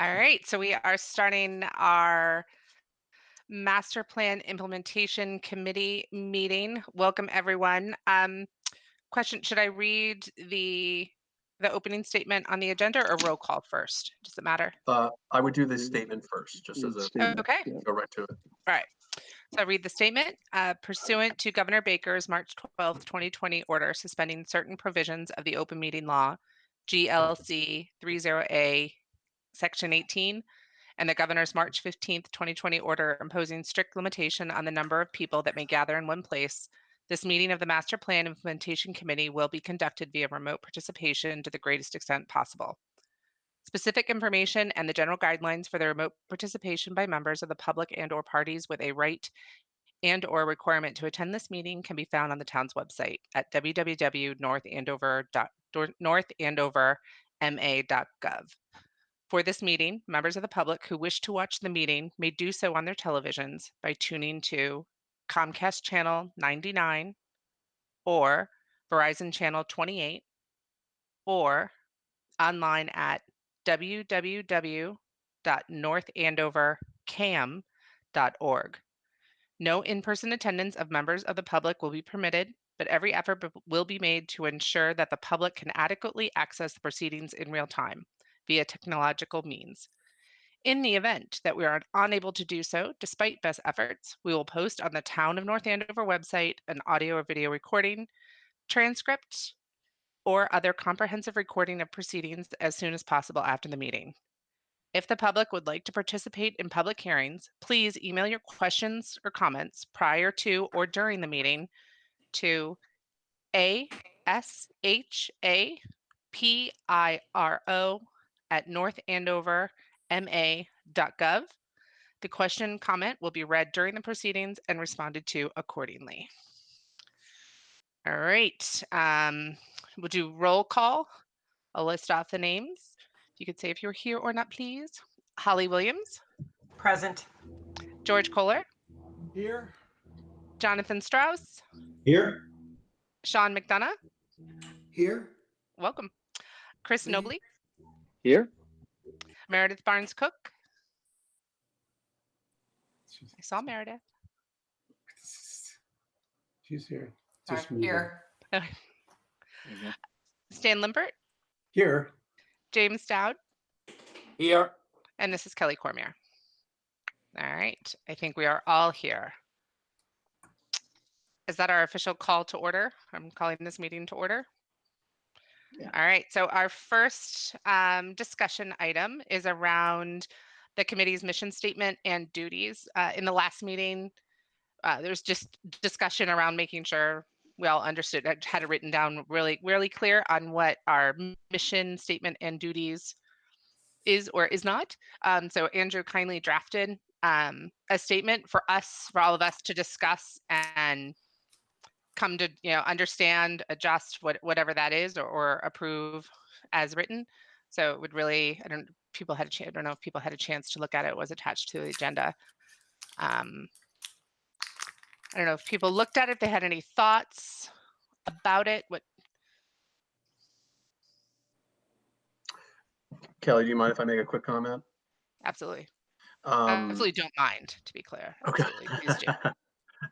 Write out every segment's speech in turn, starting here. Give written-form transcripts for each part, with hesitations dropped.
All right, so we are starting our Master Plan Implementation Committee meeting. Welcome, everyone. Question: should I read the opening statement on the agenda or roll call first? Does it matter? I would do this statement first, just as a Okay. go right to it. All right. So I read the statement. Pursuant to Governor Baker's March 12th, 2020 order suspending certain provisions of the open meeting law, GLC 30A, Section 18, and the governor's March 15th, 2020 order imposing strict limitation on the number of people that may gather in one place, this meeting of the Master Plan Implementation Committee will be conducted via remote participation to the greatest extent possible. Specific information and the general guidelines for the remote participation by members of the public and/or parties with a right and/or requirement to attend this meeting can be found on the town's website at www.northandoverma.gov. For this meeting, members of the public who wish to watch the meeting may do so on their televisions by tuning to Comcast Channel 99 or Verizon Channel 28 or online at www.northandovercam.org. No in-person attendance of members of the public will be permitted, but every effort will be made to ensure that the public can adequately access the proceedings in real time via technological means. In the event that we are unable to do so, despite best efforts, we will post on the Town of North Andover website an audio or video recording, transcript, or other comprehensive recording of proceedings as soon as possible after the meeting. If the public would like to participate in public hearings, please email your questions or comments prior to or during the meeting to ashapiro@northandoverma.gov. The question comment will be read during the proceedings and responded to accordingly. All right. We'll do roll call. I'll list off the names. If you could say if you're here or not, please. Holly Williams. Present. George Kohler. Here. Jonathan Strauss. Here. Sean McDonough. Here. Welcome. Chris Nobley. Here. Meredith Barnes Cook. I saw Meredith. She's here. Just here. Stan Limpert. Here. James Dowd. Here. And this is Kelly Cormier. All right. I think we are all here. Is that our official call to order? I'm calling this meeting to order. Yeah. All right. So our first discussion item is around the committee's mission statement and duties. In the last meeting, there was just discussion around making sure we all understood, had it written down really clear on what our mission statement and duties is or is not. So Andrew kindly drafted a statement for all of us to discuss and come to understand, adjust whatever that is, or approve as written. So it would really, I don't know if people had a chance to look at it. It was attached to the agenda. I don't know if people looked at it, if they had any thoughts about it. Kelly, do you mind if I make a quick comment? Absolutely. Absolutely don't mind, to be clear. Okay. Please do.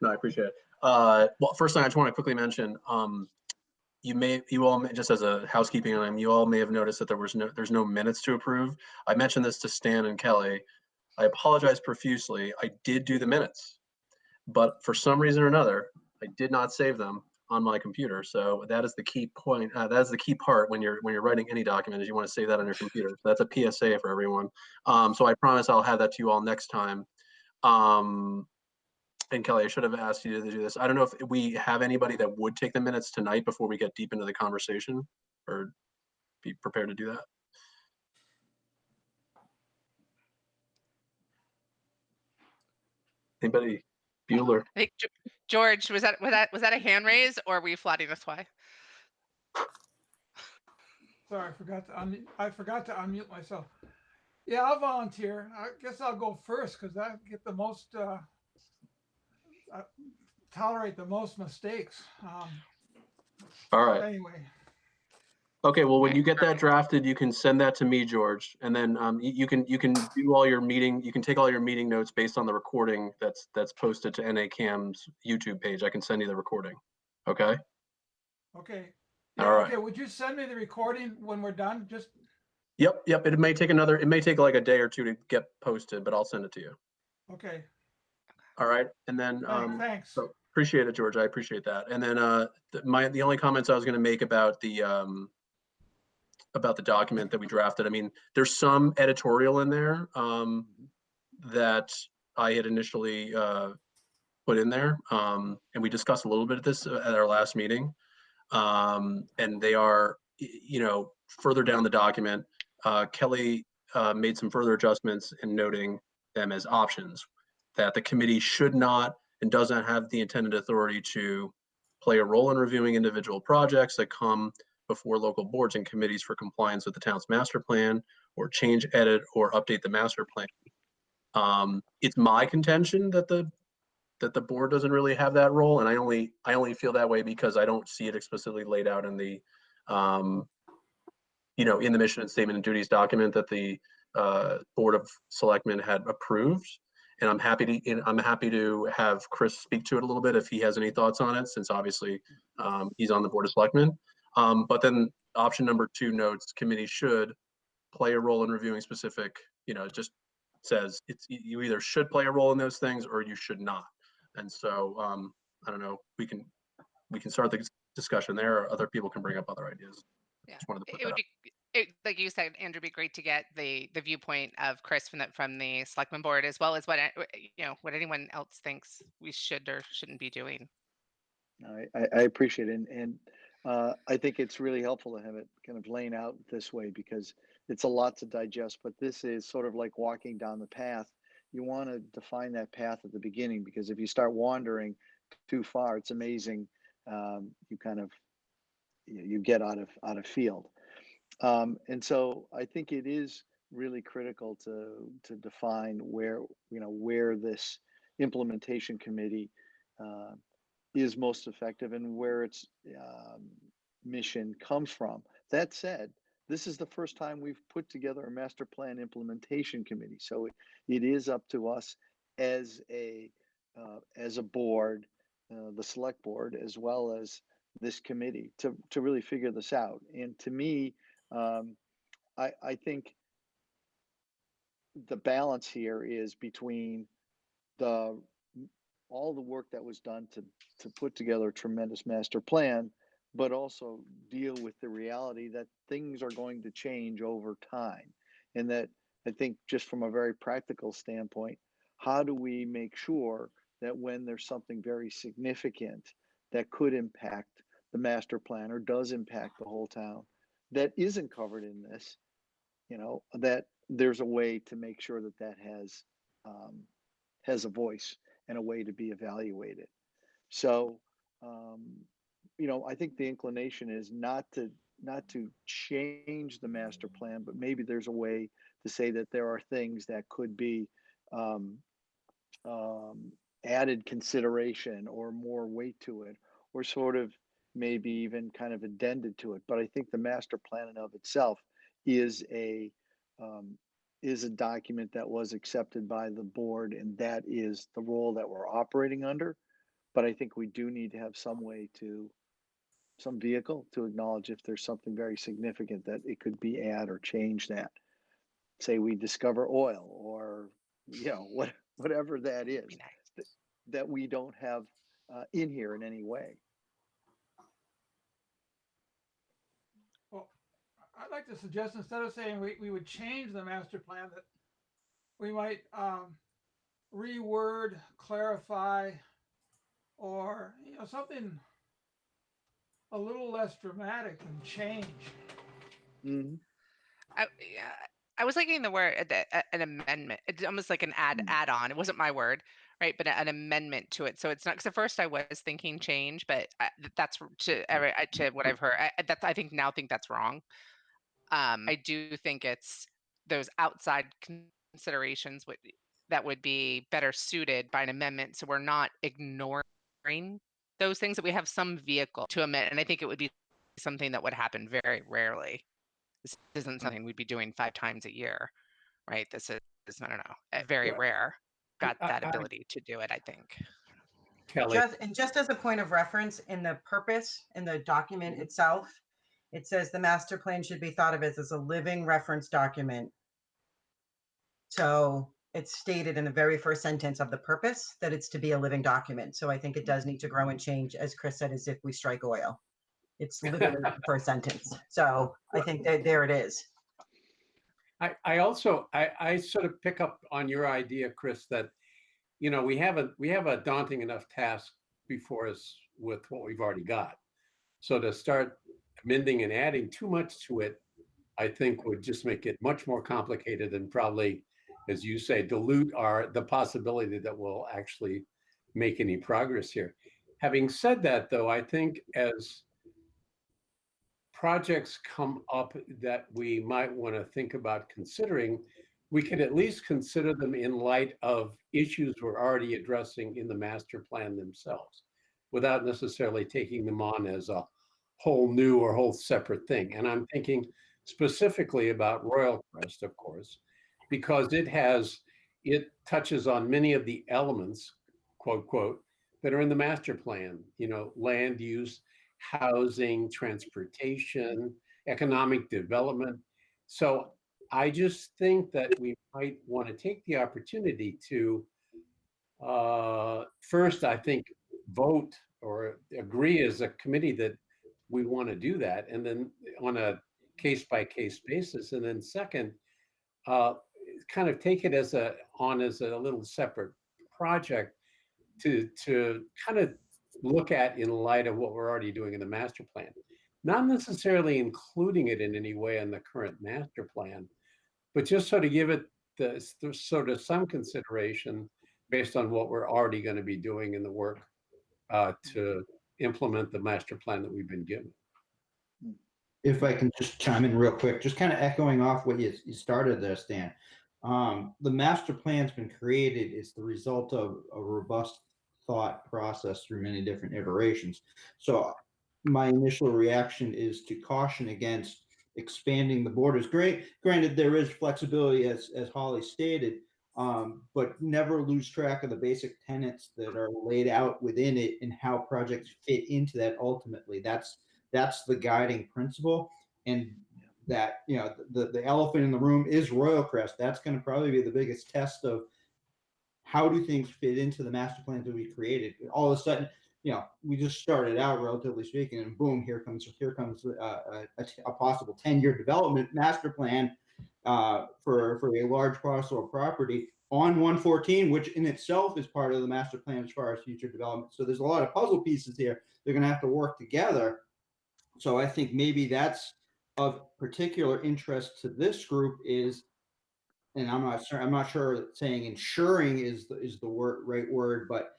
No, I appreciate it. Well, first thing I just want to quickly mention, you all may, just as a housekeeping item, you all may have noticed that there's no minutes to approve. I mentioned this to Stan and Kelly. I apologize profusely. I did do the minutes, but for some reason or another, I did not save them on my computer. So that is the key point. That is the key part when you're writing any document, is you want to save that on your computer. So that's a PSA for everyone. So I promise I'll have that to you all next time. And Kelly, I should have asked you to do this. I don't know if we have anybody that would take the minutes tonight before we get deep into the conversation, or be prepared to do that. Anybody? Bueller. I think George, was that a hand raise, or were you flatting this way? Sorry, I forgot to unmute myself. Yeah, I'll volunteer. I guess I'll go first because I get the most, tolerate the most mistakes. All right. Anyway, Okay, well, when Okay, you get that drafted, you can send that to me, George, and then you can do all your meeting. You can take all your meeting notes based on the recording that's posted to NACAM's YouTube page. I can send you the recording. Okay. Okay. All Yeah, right. okay, would you send me the recording when we're done? Just, Yep. It may take like a day or two to get posted, but I'll send it to you. okay, All right. And then thanks. so appreciate it, George. I appreciate that. And then the only comments I was going to make about the document that we drafted. I mean, there's some editorial in there that I had initially put in there, and we discussed a little bit of this at our last meeting. And they are, further down the document. Kelly made some further adjustments in noting them as options, that the committee should not and does not have the intended authority to play a role in reviewing individual projects that come before local boards and committees for compliance with the town's master plan, or change, edit, or update the master plan. It's my contention that the board doesn't really have that role, and I only feel that way because I don't see it explicitly laid out in the in the mission and statement and duties document that the Board of Selectmen had approved. And I'm happy to have Chris speak to it a little bit if he has any thoughts on it, since obviously he's on the Board of Selectmen. But then option number 2 notes committee should play a role in reviewing specific, it just says you either should play a role in those things or you should not. And so I don't know, we can start the discussion there, or other people can bring up other ideas. yeah. Just wanted to put It that would up. be, like you said, Andrew, be great to get the viewpoint of Chris from the Selectmen Board, as well as what what anyone else thinks we should or shouldn't be doing. I appreciate it. And I think it's really helpful to have it kind of laying out this way, because it's a lot to digest, but this is sort of like walking down the path. You want to define that path at the beginning, because if you start wandering too far, it's amazing. You kind of, you get out of field. And so I think it is really critical to define where this implementation committee uh, is most effective and where its mission comes from. That said, this is the first time we've put together a master plan implementation committee, so it is up to us as a board, the select board, as well as this committee, to really figure this out. And to me, I think the balance here is between the all the work that was done to put together a tremendous master plan, but also deal with the reality that things are going to change over time. And that, I think, just from a very practical standpoint, how do we make sure that when there's something very significant that could impact the master plan or does impact the whole town that isn't covered in this, that there's a way to make sure that that has a voice and a way to be evaluated. So, I think the inclination is not to change the master plan, but maybe there's a way to say that there are things that could be um, added consideration or more weight to it, or sort of maybe even kind of addended to it. But I think the master plan in of itself is a um, document that was accepted by the board, and that is the role that we're operating under. But I think we do need to have some vehicle to acknowledge if there's something very significant that it could be add or change that. Say we discover oil, or whatever that is, Be nice. that we don't have in here in any way. Well, I'd like to suggest, instead of saying we would change the master plan, that we might reword, clarify, or something a little less dramatic than change. Mm-hmm. Yeah, I was thinking the word an amendment. It's almost like an add-on. It wasn't my word, right? But an amendment to it. So it's not, because at first I was thinking change, but that's to what I've heard. I think that's wrong. I do think it's those outside considerations that would be better suited by an amendment. So we're not ignoring those things, that we have some vehicle to amend. And I think it would be something that would happen very rarely. This isn't something we'd be doing 5 times a year, right? This is, I don't know, very Right. rare. Got that I- ability to do it, I think. Kelly, Just as a point of reference, in the purpose, in the document itself, it says the master plan should be thought of as a living reference document. So it's stated in the very first sentence of the purpose that it's to be a living document. So I think it does need to grow and change, as Chris said, as if we strike oil. It's literally the first sentence. So I think that there it is. I also sort of pick up on your idea, Chris, that we have a daunting enough task before us with what we've already got. So to start amending and adding too much to it, I think would just make it much more complicated and probably, as you say, dilute the possibility that we'll actually make any progress here. Having said that, though, I think as projects come up that we might want to think about considering, we could at least consider them in light of issues we're already addressing in the master plan themselves, without necessarily taking them on as a whole new or whole separate thing. And I'm thinking specifically about Royal Crest, of course, because it touches on many of the elements, quote, quote, that are in the master plan, land use, housing, transportation, economic development. So I just think that we might want to take the opportunity to first, I think, vote or agree as a committee that we want to do that, and then on a case-by-case basis. And then second, kind of take it as a little separate project to kind of look at in light of what we're already doing in the master plan. Not necessarily including it in any way in the current master plan, but just sort of give it the sort of some consideration based on what we're already going to be doing in the work to implement the master plan that we've been given. If I can just chime in real quick, just kind of echoing off what you started there, Stan. The master plan's been created. It's the result of a robust thought process through many different iterations. So my initial reaction is to caution against expanding the borders. Granted, there is flexibility, as Holly stated, but never lose track of the basic tenets that are laid out within it and how projects fit into that ultimately. That's the guiding principle. And that, the elephant in the room is Royal Crest. That's going to probably be the biggest test of how do things fit into the master plans that we created. All of a sudden, we just started out, relatively speaking, and boom, here comes a possible 10-year development master plan for a large parcel of property on 114, which in itself is part of the master plan as far as future development. So there's a lot of puzzle pieces here. They're going to have to work together. So I think maybe that's of particular interest to this group is, and I'm not sure saying ensuring is the right word, but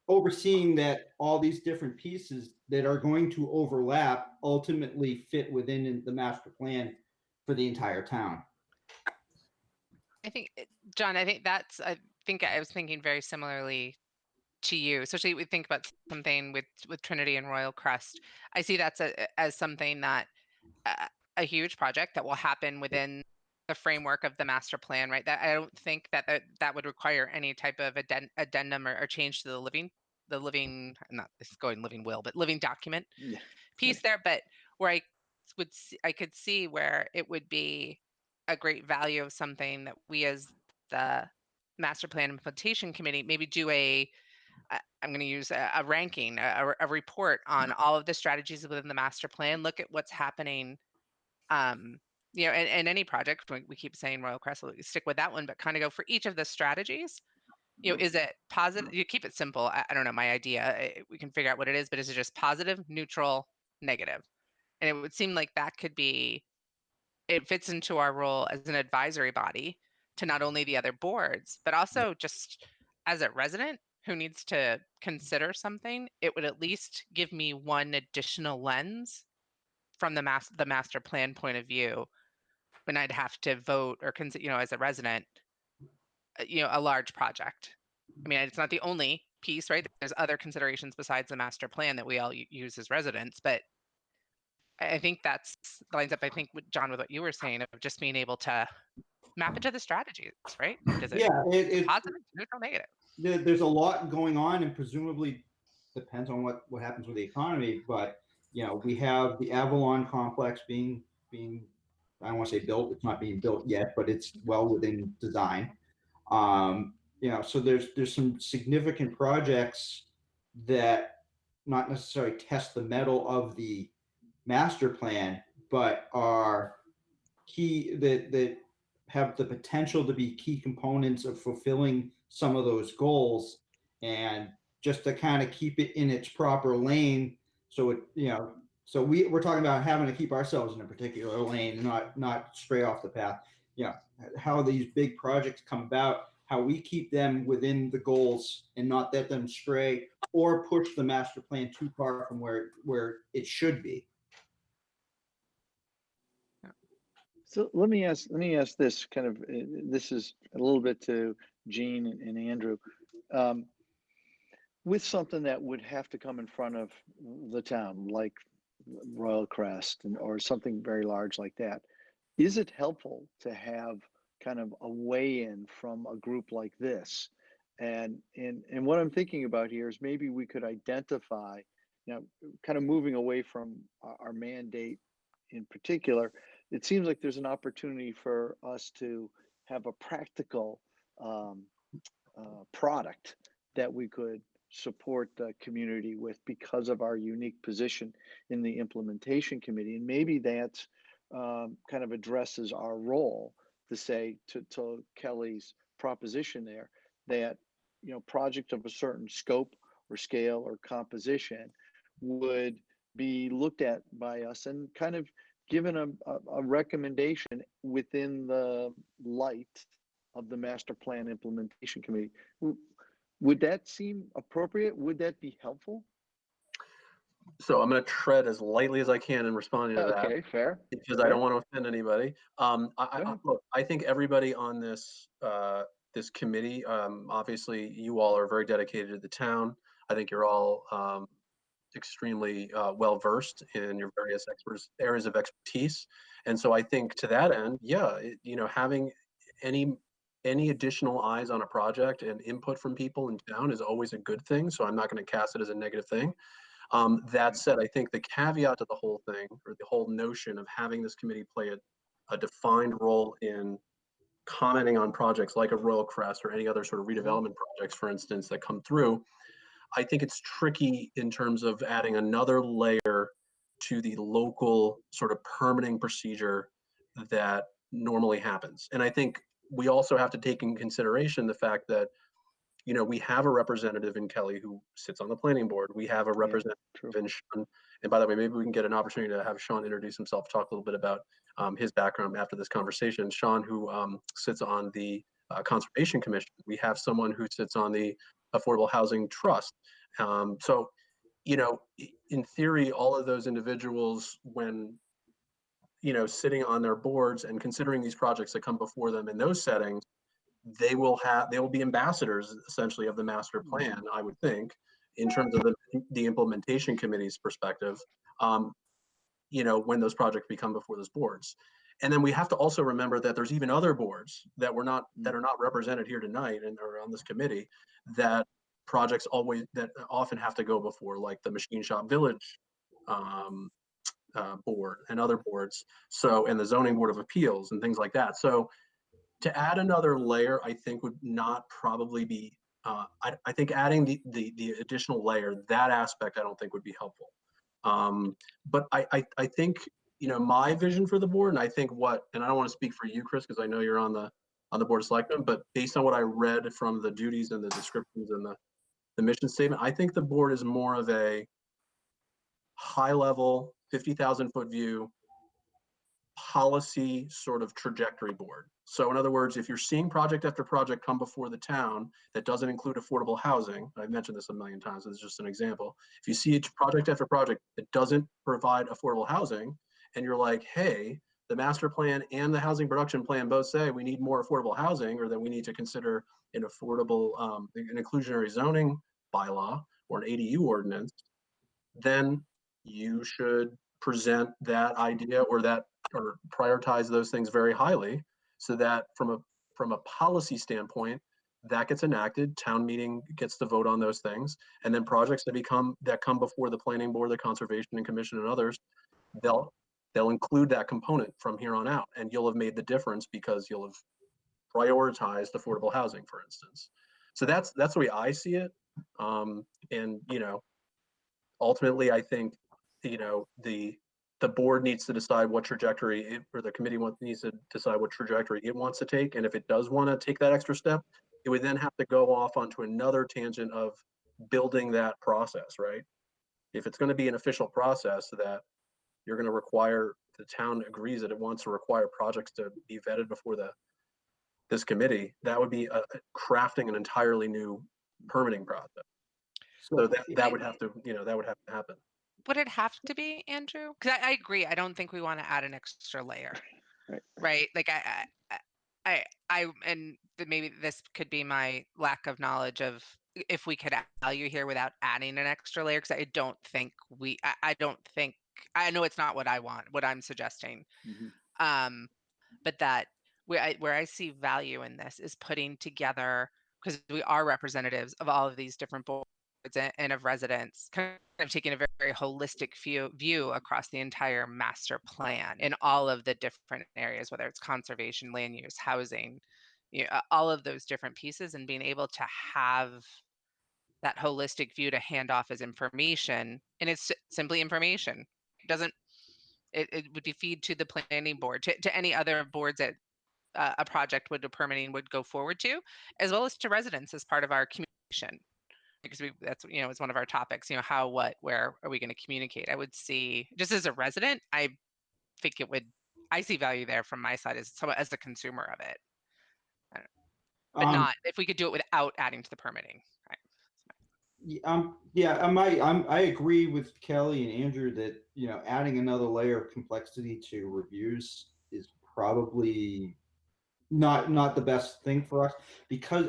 overseeing that all these different pieces that are going to overlap ultimately fit within the master plan for the entire town. I think, John, I think I was thinking very similarly to you, especially we think about something with Trinity and Royal Crest. I see that as something that a huge project that will happen within the framework of the master plan, right? That I don't think that would require any type of addendum or change to the living, not this going living will, but living document piece there. But where I could see where it would be a great value of something that we as the master plan implementation committee maybe do I'm going to use a ranking, a report on all of the strategies within the master plan. Look at what's happening, and any project. We keep saying Royal Crest, so stick with that one, but kind of go for each of the strategies. Is it positive? You keep it simple. I don't know. My idea, we can figure out what it is, but is it just positive, neutral, negative? And it would seem like that could be. It fits into our role as an advisory body to not only the other boards, but also just as a resident who needs to consider something. It would at least give me one additional lens from the master plan point of view when I'd have to vote or consider, as a resident, a large project. I mean, it's not the only piece, right? There's other considerations besides the master plan that we all use as residents, but I think that's lines up, I think, with John, with what you were saying of just being able to map it to the strategies, right? Does it Yeah, positive, neutral, negative? there's a lot going on, and presumably depends on what happens with the economy. But we have the Avalon complex being I don't want to say built. It's not being built yet, but it's well within design. So there's some significant projects that not necessarily test the mettle of the master plan, but are key, that have the potential to be key components of fulfilling some of those goals, and just to kind of keep it in its proper lane. So so we're talking about having to keep ourselves in a particular lane and not stray off the path. How these big projects come about, how we keep them within the goals and not let them stray or push the master plan too far from where it should be. So let me ask this kind of, this is a little bit to Gene and Andrew. With something that would have to come in front of the town, like Royal Crest or something very large like that, is it helpful to have kind of a weigh-in from a group like this? And what I'm thinking about here is maybe we could identify, kind of moving away from our mandate in particular, it seems like there's an opportunity for us to have a practical product that we could support the community with because of our unique position in the implementation committee. And maybe that's kind of addresses our role to say to Kelly's proposition there, that project of a certain scope or scale or composition would be looked at by us and kind of given a recommendation within the light of the master plan implementation committee. Would that seem appropriate? Would that be helpful? So I'm going to tread as lightly as I can in responding to that. Okay, fair. Because I don't want to offend anybody. Look, I think everybody on this this committee, obviously you all are very dedicated to the town. I think you're all extremely well versed in your various areas of expertise, and so I think to that end, having any additional eyes on a project and input from people in town is always a good thing. So I'm not going to cast it as a negative thing. That said, I think the caveat to the whole thing, or the whole notion of having this committee play a defined role in commenting on projects like a Royal Crest or any other sort of redevelopment projects, for instance, that come through, I think it's tricky in terms of adding another layer to the local sort of permitting procedure that normally happens. And I think we also have to take in consideration the fact that we have a representative in Kelly who sits on the planning board. We have a representative in Sean. And by the way, maybe we can get an opportunity to have Sean introduce himself, talk a little bit about his background after this conversation. Sean, who sits on the Conservation Commission. We have someone who sits on the Affordable Housing Trust. So, in theory, all of those individuals, when sitting on their boards and considering these projects that come before them in those settings, they will be ambassadors essentially of the master plan, I would think, in terms of the implementation committee's perspective, when those projects become before those boards. And then we have to also remember that there's even other boards that are not represented here tonight and are on this committee, that projects often have to go before, like the Machine Shop Village board and other boards. So, and the Zoning Board of Appeals and things like that. So to add another layer, I think would not probably be, I think adding the additional layer, that aspect, I don't think would be helpful. But I think, my vision for the board, and I think and I don't want to speak for you, Chris, because I know you're on the Board of Selectmen, but based on what I read from the duties and the descriptions and the mission statement, I think the board is more of a high level, 50,000 foot view, policy sort of trajectory board. So in other words, if you're seeing project after project come before the town that doesn't include affordable housing, I've mentioned this a million times, this is just an example. If you see each project after project that doesn't provide affordable housing, and you're like, hey, the master plan and the housing production plan both say we need more affordable housing, or that we need to consider an affordable, an inclusionary zoning bylaw or an ADU ordinance, then you should present that idea or prioritize those things very highly, so that from a policy standpoint, that gets enacted, town meeting gets to vote on those things, and then projects that come before the planning board, the conservation and commission and others, they'll include that component from here on out, and you'll have made the difference because you'll have prioritized affordable housing, for instance. So that's the way I see it. And ultimately, I think the board needs to decide what trajectory or the committee needs to decide what trajectory it wants to take. And if it does want to take that extra step, it would then have to go off onto another tangent of building that process, right? If it's going to be an official process that you're going to require, the town agrees that it wants to require projects to be vetted before this committee, that would be crafting an entirely new permitting process. So that would have to happen. Would it have to be, Andrew? Because I agree. I don't think we want to add an extra layer, right? Like and maybe this could be my lack of knowledge of if we could add value here without adding an extra layer. Because I don't think I know it's not what I want, what I'm suggesting. But that where I see value in this is putting together, because we are representatives of all of these different boards and of residents, kind of taking a very, very holistic view across the entire master plan in all of the different areas, whether it's conservation, land use, housing, all of those different pieces, and being able to have that holistic view to hand off as information. And it's simply information. It would be feed to the planning board, to any other boards that a project permitting would go forward to, as well as to residents as part of our communication. Because that's it's one of our topics. How, what, where are we going to communicate? I would see, just as a resident, I think I see value there from my side as a consumer of it. But not if we could do it without adding to the permitting. Right? I agree with Kelly and Andrew that adding another layer of complexity to reviews is probably not the best thing for us, because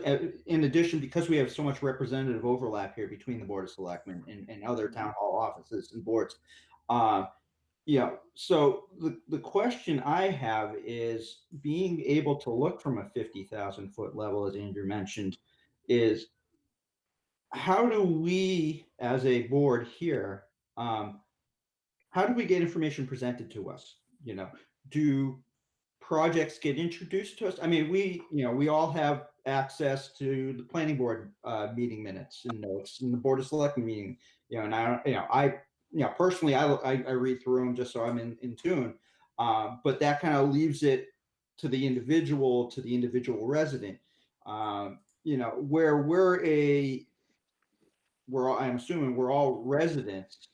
in addition, because we have so much representative overlap here between the Board of Selectmen and other town hall offices and boards. So the question I have is, being able to look from a 50,000 foot level, as Andrew mentioned, is how do we as a board here, how do we get information presented to us? Do projects get introduced to us? I mean, we all have access to the planning board meeting minutes and notes, and the Board of Selectmen meeting. And I personally, I read through them just so I'm in tune. But that kind of leaves it to the individual resident. Where I'm assuming we're all residents.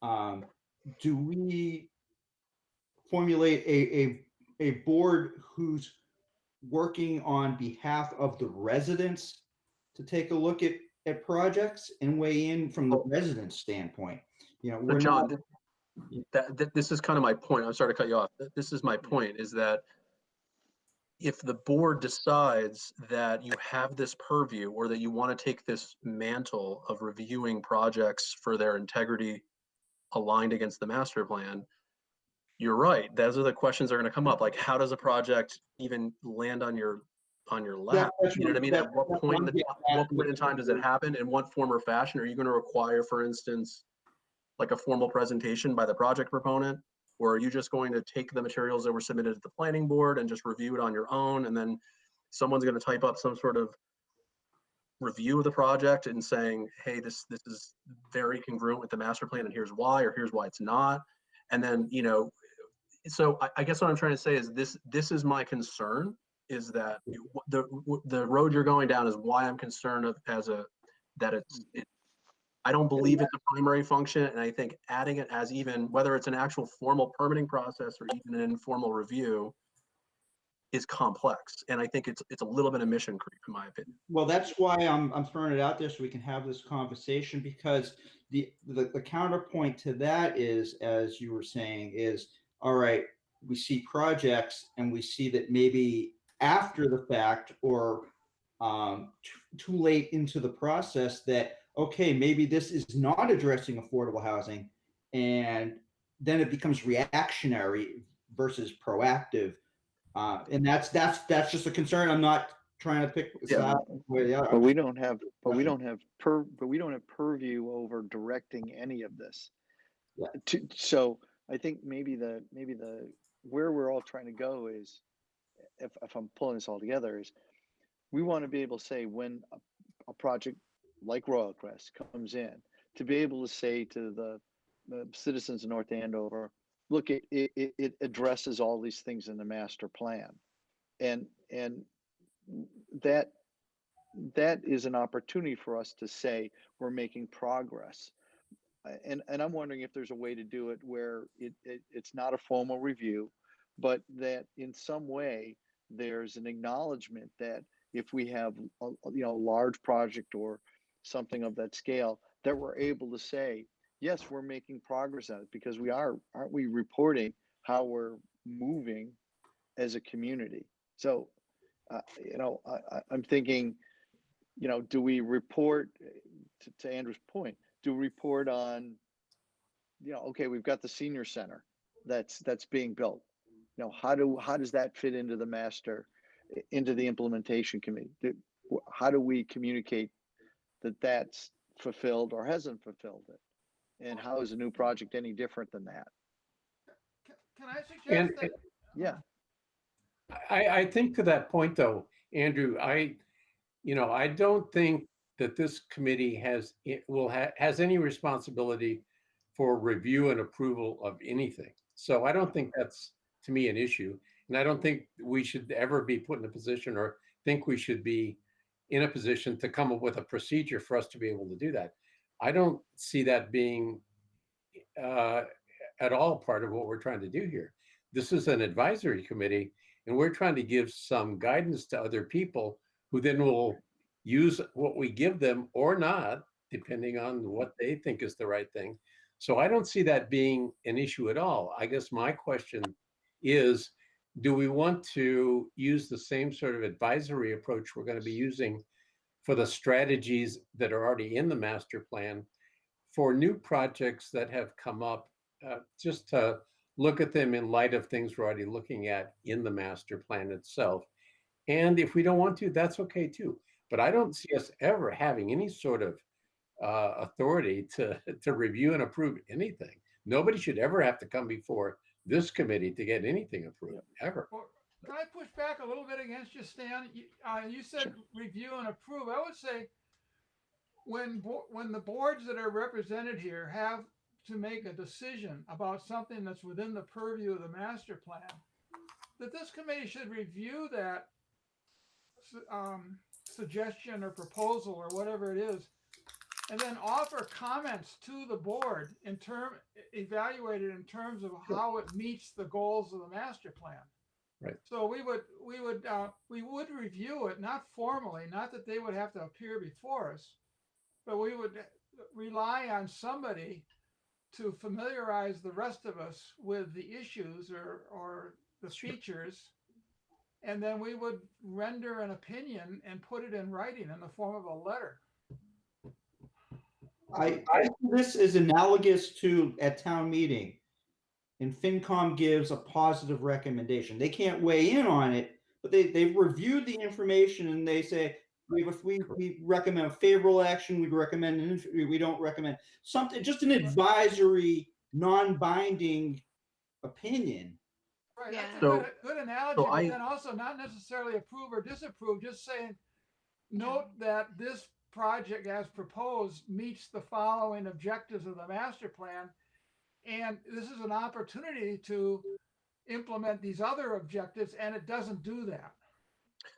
Do we formulate a board who's working on behalf of the residents to take a look at projects and weigh in from the residents' standpoint? So John, this is kind of my point. I'm sorry to cut you off. This is my point, is that if the board decides that you have this purview, or that you want to take this mantle of reviewing projects for their integrity aligned against the master plan, you're right. Those are the questions that are going to come up. Like, how does a project even land on your lap? You know what I mean? At what point in time does it happen? In what form or fashion? Are you going to require, for instance, like a formal presentation by the project proponent? Or are you just going to take the materials that were submitted to the planning board and just review it on your own? And then someone's going to type up some sort of review of the project and saying, hey, this is very congruent with the master plan, and here's why, or here's why it's not. And then, so I guess what I'm trying to say is this is my concern, is that the road you're going down is why I'm concerned I don't believe it's a primary function. And I think adding it as, even whether it's an actual formal permitting process or even an informal review, is complex. And I think it's a little bit of mission creep, in my opinion. Well, that's why I'm throwing it out there, so we can have this conversation, because the counterpoint to that is, as you were saying, is, all right, we see projects and we see that maybe after the fact, or too late into the process that, okay, maybe this is not addressing affordable housing, and then it becomes reactionary versus proactive. And that's just a concern. I'm not trying to pick Yeah. side where they are. But we don't have purview over directing any of this. Yeah. So I think maybe the where we're all trying to go is, if I'm pulling this all together, is we want to be able to say when a project like Royal Crest comes in, to be able to say to the citizens of North Andover, look, it addresses all these things in the master plan, and that is an opportunity for us to say we're making progress. And I'm wondering if there's a way to do it where it's not a formal review, but that in some way there's an acknowledgement that if we have a large project or something of that scale, that we're able to say, yes, we're making progress on it, because aren't we reporting how we're moving as a community? So I'm thinking, do we report, to Andrew's point, do we report on, okay, we've got the senior center that's being built. How does that fit into the master, into the implementation committee? How do we communicate that that's fulfilled or hasn't fulfilled it? And how is a new project any different than that? Can I suggest that? Yeah. I think to that point though, Andrew, I don't think that this committee has any responsibility for review and approval of anything. So I don't think that's, to me, an issue. And I don't think we should ever be put in a position, or think we should be in a position to come up with a procedure for us to be able to do that. I don't see that being at all part of what we're trying to do here. This is an advisory committee, and we're trying to give some guidance to other people who then will use what we give them or not, depending on what they think is the right thing. So I don't see that being an issue at all. I guess my question is, do we want to use the same sort of advisory approach we're going to be using for the strategies that are already in the master plan for new projects that have come up, just to look at them in light of things we're already looking at in the master plan itself? And if we don't want to, that's okay too. But I don't see us ever having any sort of authority to review and approve anything. Nobody should ever have to come before this committee to get anything approved, ever. Well, can I push back a little bit against you, Stan? You said Sure. review and approve. I would say when the boards that are represented here have to make a decision about something that's within the purview of the master plan, that this committee should review that suggestion or proposal or whatever it is, and then offer comments to the board evaluated in terms of how it meets the goals of the master plan. Right. So we would review it, not formally, not that they would have to appear before us, but we would rely on somebody to familiarize the rest of us with the issues or the features. And then we would render an opinion and put it in writing in the form of a letter. This is analogous to at town meeting, and FinCom gives a positive recommendation. They can't weigh in on it, but they've reviewed the information and they say, we recommend favorable action, we don't recommend something, just an advisory, non-binding opinion. Right, Yeah. that's a good analogy, So but then also not necessarily approve or disapprove, just saying, note that this project as proposed meets the following objectives of the master plan, and this is an opportunity to implement these other objectives, and it doesn't do that.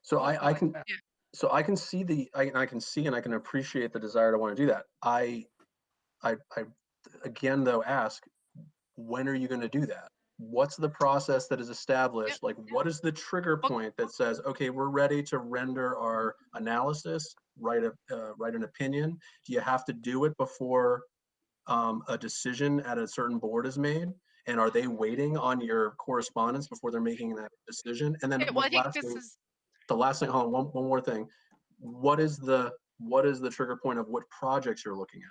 So Something I like can, that. so I can see I can see and I can appreciate the desire to want to do that. I again though ask, when are you going to do that? What's the process that is established? Like, what is the trigger point that says, okay, we're ready to render our analysis, write an opinion? Do you have to do it before a decision at a certain board is made? And are they waiting on your correspondence before they're making that decision? And then Well, I think last this thing, is the last thing, hold on, one more thing. what is the trigger point of what projects you're looking at.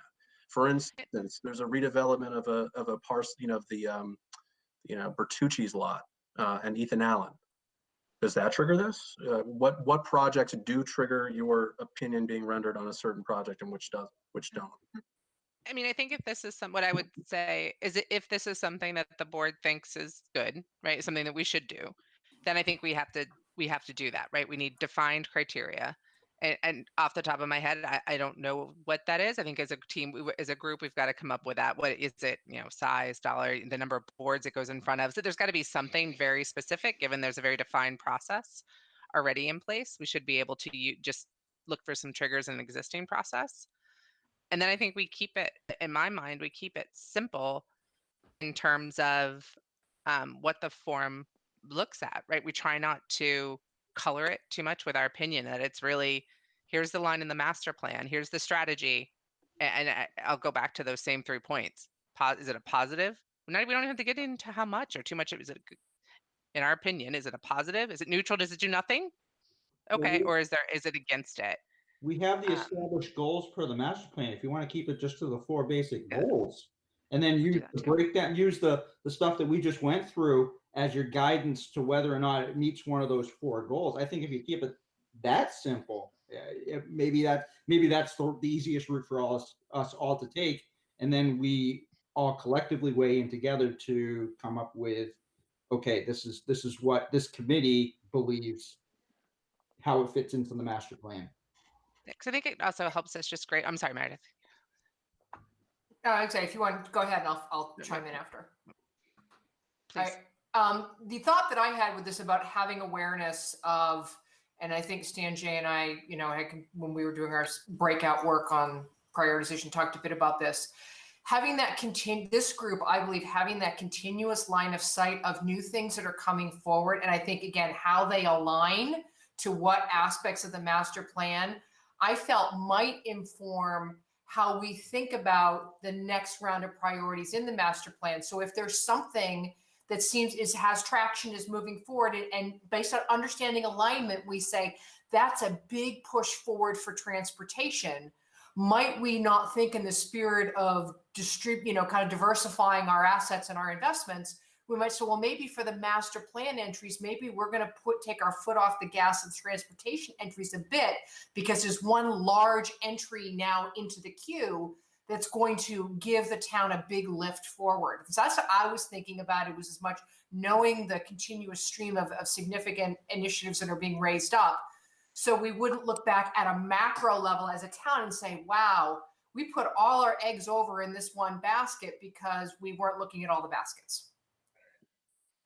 For instance, there's a redevelopment of a parcel, of the Bertucci's lot and Ethan Allen. Does that trigger this? What projects do trigger your opinion being rendered on a certain project and which don't? I mean, I think if this is what I would say is if this is something that the board thinks is good, right, something that we should do, then I think we have to do that, right? We need defined criteria. And off the top of my head, I don't know what that is. I think as a team, as a group, we've got to come up with that. What is it? Size, dollar, the number of boards it goes in front of. So there's got to be something very specific, given there's a very defined process already in place. We should be able to just look for some triggers in an existing process. And then I think we keep it, in my mind, we keep it simple in terms of what the form looks at, right? We try not to color it too much with our opinion, that it's really, here's the line in the master plan, here's the strategy. And I'll go back to those same 3 points. Is it a positive? We don't even have to get into how much or too much. Is it, in our opinion, is it a positive? Is it neutral? Does it do nothing? Okay. Or is it against it? We have the established goals per the master plan. If you want to keep it just to the 4 basic goals, and then use the breakdown, use the stuff that we just went through as your guidance to whether or not it meets one of those 4 goals. I think if you keep it that simple, maybe that's the easiest route for us all to take, and then we all collectively weigh in together to come up with, okay, this is what this committee believes how it fits into the master plan. Because I think it also helps us just great. I'm sorry, Meredith. I'd say if you want, go ahead and I'll chime in after. Please. The thought that I had with this about having awareness of, and I think Stan J and I, when we were doing our breakout work on prioritization, talked a bit about this. Having that this group, I believe, having that continuous line of sight of new things that are coming forward, and I think again how they align to what aspects of the master plan, I felt might inform how we think about the next round of priorities in the master plan. So if there's something that has traction, is moving forward, and based on understanding alignment, we say that's a big push forward for transportation. Might we not think, in the spirit of kind of diversifying our assets and our investments, we might say, well, maybe for the master plan entries, maybe we're going to take our foot off the gas of the transportation entries a bit, because there's one large entry now into the queue that's going to give the town a big lift forward. Because that's what I was thinking about. It was as much knowing the continuous stream of significant initiatives that are being raised up. So we wouldn't look back at a macro level as a town and say, wow, we put all our eggs over in this one basket because we weren't looking at all the baskets.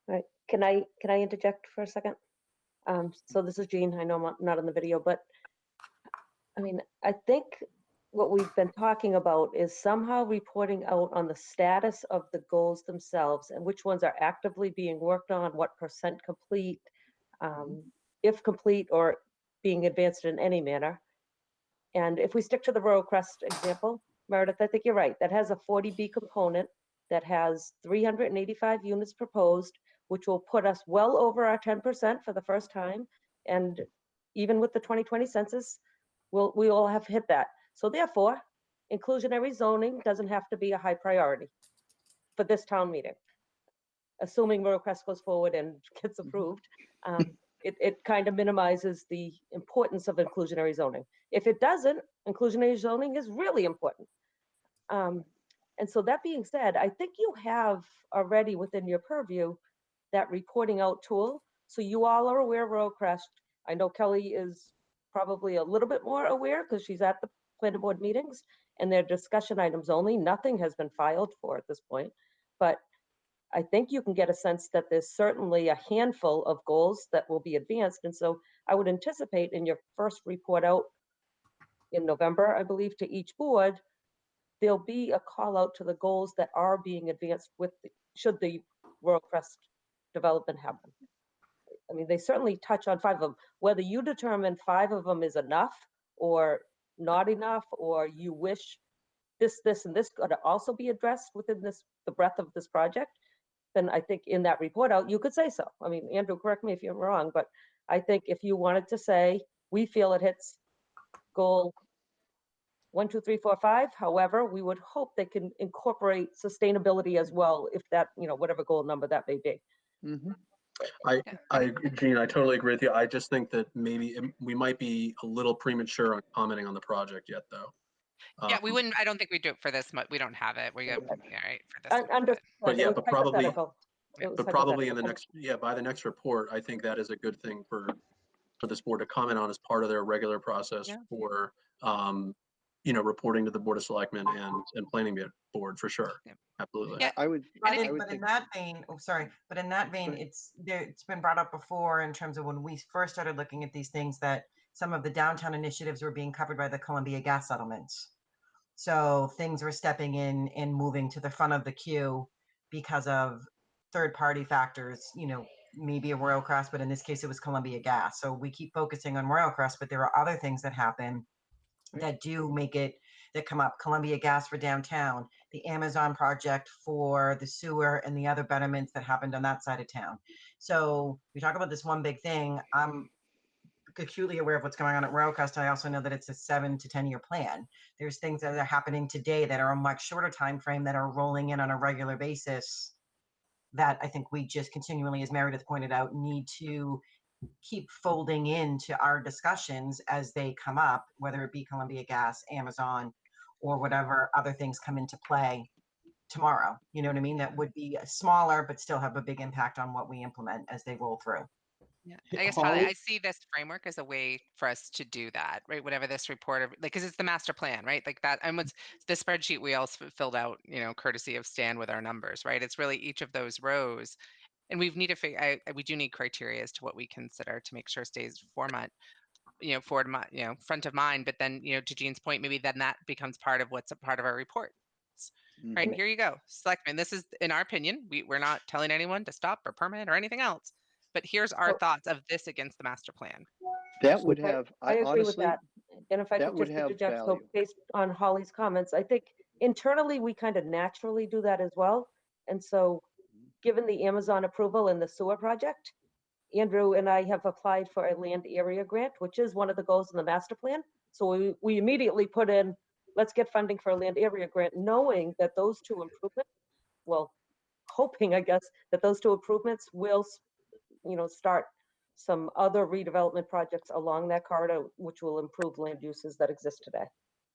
Right. Can I interject for a second? So this is Jean. I know I'm not in the video, but I mean, I think what we've been talking about is somehow reporting out on the status of the goals themselves and which ones are actively being worked on, what % complete, if complete or being advanced in any manner. And if we stick to the Rural Crest example, Meredith, I think you're right. That has a 40B component that has 385 units proposed, which will put us well over our 10% for the first time. And even with the 2020 census, we all have hit that. So therefore, inclusionary zoning doesn't have to be a high priority for this town meeting. Assuming Rural Crest goes forward and gets approved, it kind of minimizes the importance of inclusionary zoning. If it doesn't, inclusionary zoning is really important. And so that being said, I think you have already within your purview that reporting out tool. So you all are aware of Rural Crest. I know Kelly is probably a little bit more aware because she's at the planning board meetings and they're discussion items only. Nothing has been filed for at this point, but I think you can get a sense that there's certainly a handful of goals that will be advanced. And so I would anticipate in your first report out in November, I believe, to each board, there'll be a call out to the goals that are being advanced should the Rural Crest development happen. I mean, they certainly touch on 5 of them. Whether you determine 5 of them is enough or not enough, or you wish this, and this could also be addressed within the breadth of this project, then I think in that report out, you could say so. I mean, Andrew, correct me if you're wrong, but I think if you wanted to say, we feel it hits goal 1, 2, 3, 4, 5. However, we would hope they can incorporate sustainability as well, if that, whatever goal number that may be. Mhm. I agree, Gene, I totally agree with you. I just think that maybe we might be a little premature on commenting on the project yet, though. Yeah, we wouldn't. I don't think we do it for this month. We don't have it. We got right for this. One, Understood. But yeah, It was but probably, hypothetical. It was but probably in the hypothetical. by the next report, I think that is a good thing for this board to comment on as part of their regular process for, reporting to the Board of Selectmen and Planning Board for sure. Yeah. Absolutely. Yeah. I would. But I would in think. that vein, oh, sorry, but in that vein, Go ahead. it's been brought up before in terms of when we first started looking at these things, that some of the downtown initiatives were being covered by the Columbia gas settlements. So things were stepping in and moving to the front of the queue because of third party factors, maybe a Royal Crest, but in this case it was Columbia Gas. So we keep focusing on Royal Crest, but there are other things that happen that do make it, that come up. Columbia Gas for downtown, the Amazon project for the sewer, and the other betterments that happened on that side of town. So we talk about this one big thing. I'm acutely aware of what's going on at Royal Crest. I also know that it's a 7 to 10 year plan. There's things that are happening today that are a much shorter time frame that are rolling in on a regular basis that I think we just continually, as Meredith pointed out, need to keep folding into our discussions as they come up, whether it be Columbia Gas, Amazon, or whatever other things come into play tomorrow. You know what I mean? That would be smaller, but still have a big impact on what we implement as they roll through. Yeah, I guess Holly, I see this framework as a way for us to do that, right? Whatever this report, because it's the master plan, right? Like that, and what's the spreadsheet we all filled out, courtesy of Stan with our numbers, right? It's really each of those rows, and we need to figure. We do need criteria as to what we consider to make sure stays front of mind. But then, to Jean's point, maybe then that becomes part of what's a part of our report. Right, here you go, Selectmen. This is, in our opinion, we're not telling anyone to stop or permit or anything else. But here's our thoughts of this against the master plan. That would have. I agree honestly, with that. And if I that could would just have interject, so value. based on Holly's comments, I think internally we kind of naturally do that as well. And so given the Amazon approval and the sewer project, Andrew and I have applied for a land area grant, which is one of the goals in the master plan. So we immediately put in, let's get funding for a land area grant, knowing that those two improvements, well, hoping, I guess, that those two improvements will, start some other redevelopment projects along that corridor, which will improve land uses that exist today.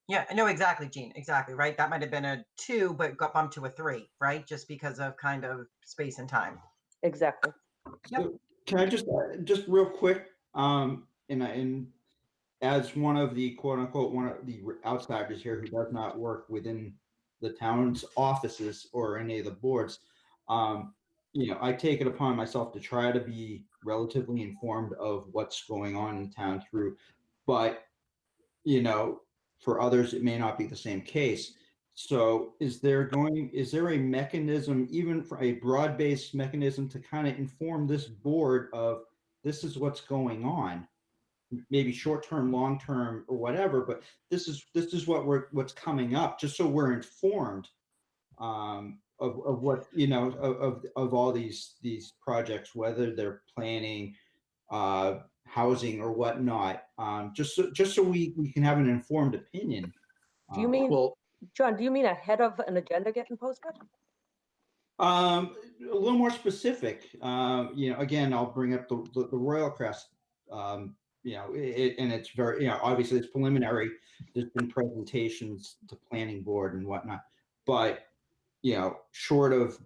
Yeah, no, exactly, Gene. Exactly, right? That might have been a 2, but got bumped to a 3, right? Just because of kind of space and time. Exactly. Yep. So can I just real quick, and as one of the quote unquote one of the outsiders here who does not work within the town's offices or any of the boards, I take it upon myself to try to be relatively informed of what's going on in town but for others it may not be the same case. So is there a mechanism, even for a broad-based mechanism, to kind of inform this board of this is what's going on, maybe short-term, long-term, or whatever, but this is what's coming up, just so we're informed of what of all these projects, whether they're planning, housing or whatnot, just so we can have an informed opinion. Do you mean, Well, John, do you mean ahead of an agenda getting posted? A little more specific, again, I'll bring up the Royal Crest, and it's very, obviously it's preliminary. There's been presentations to planning board and whatnot, but, short of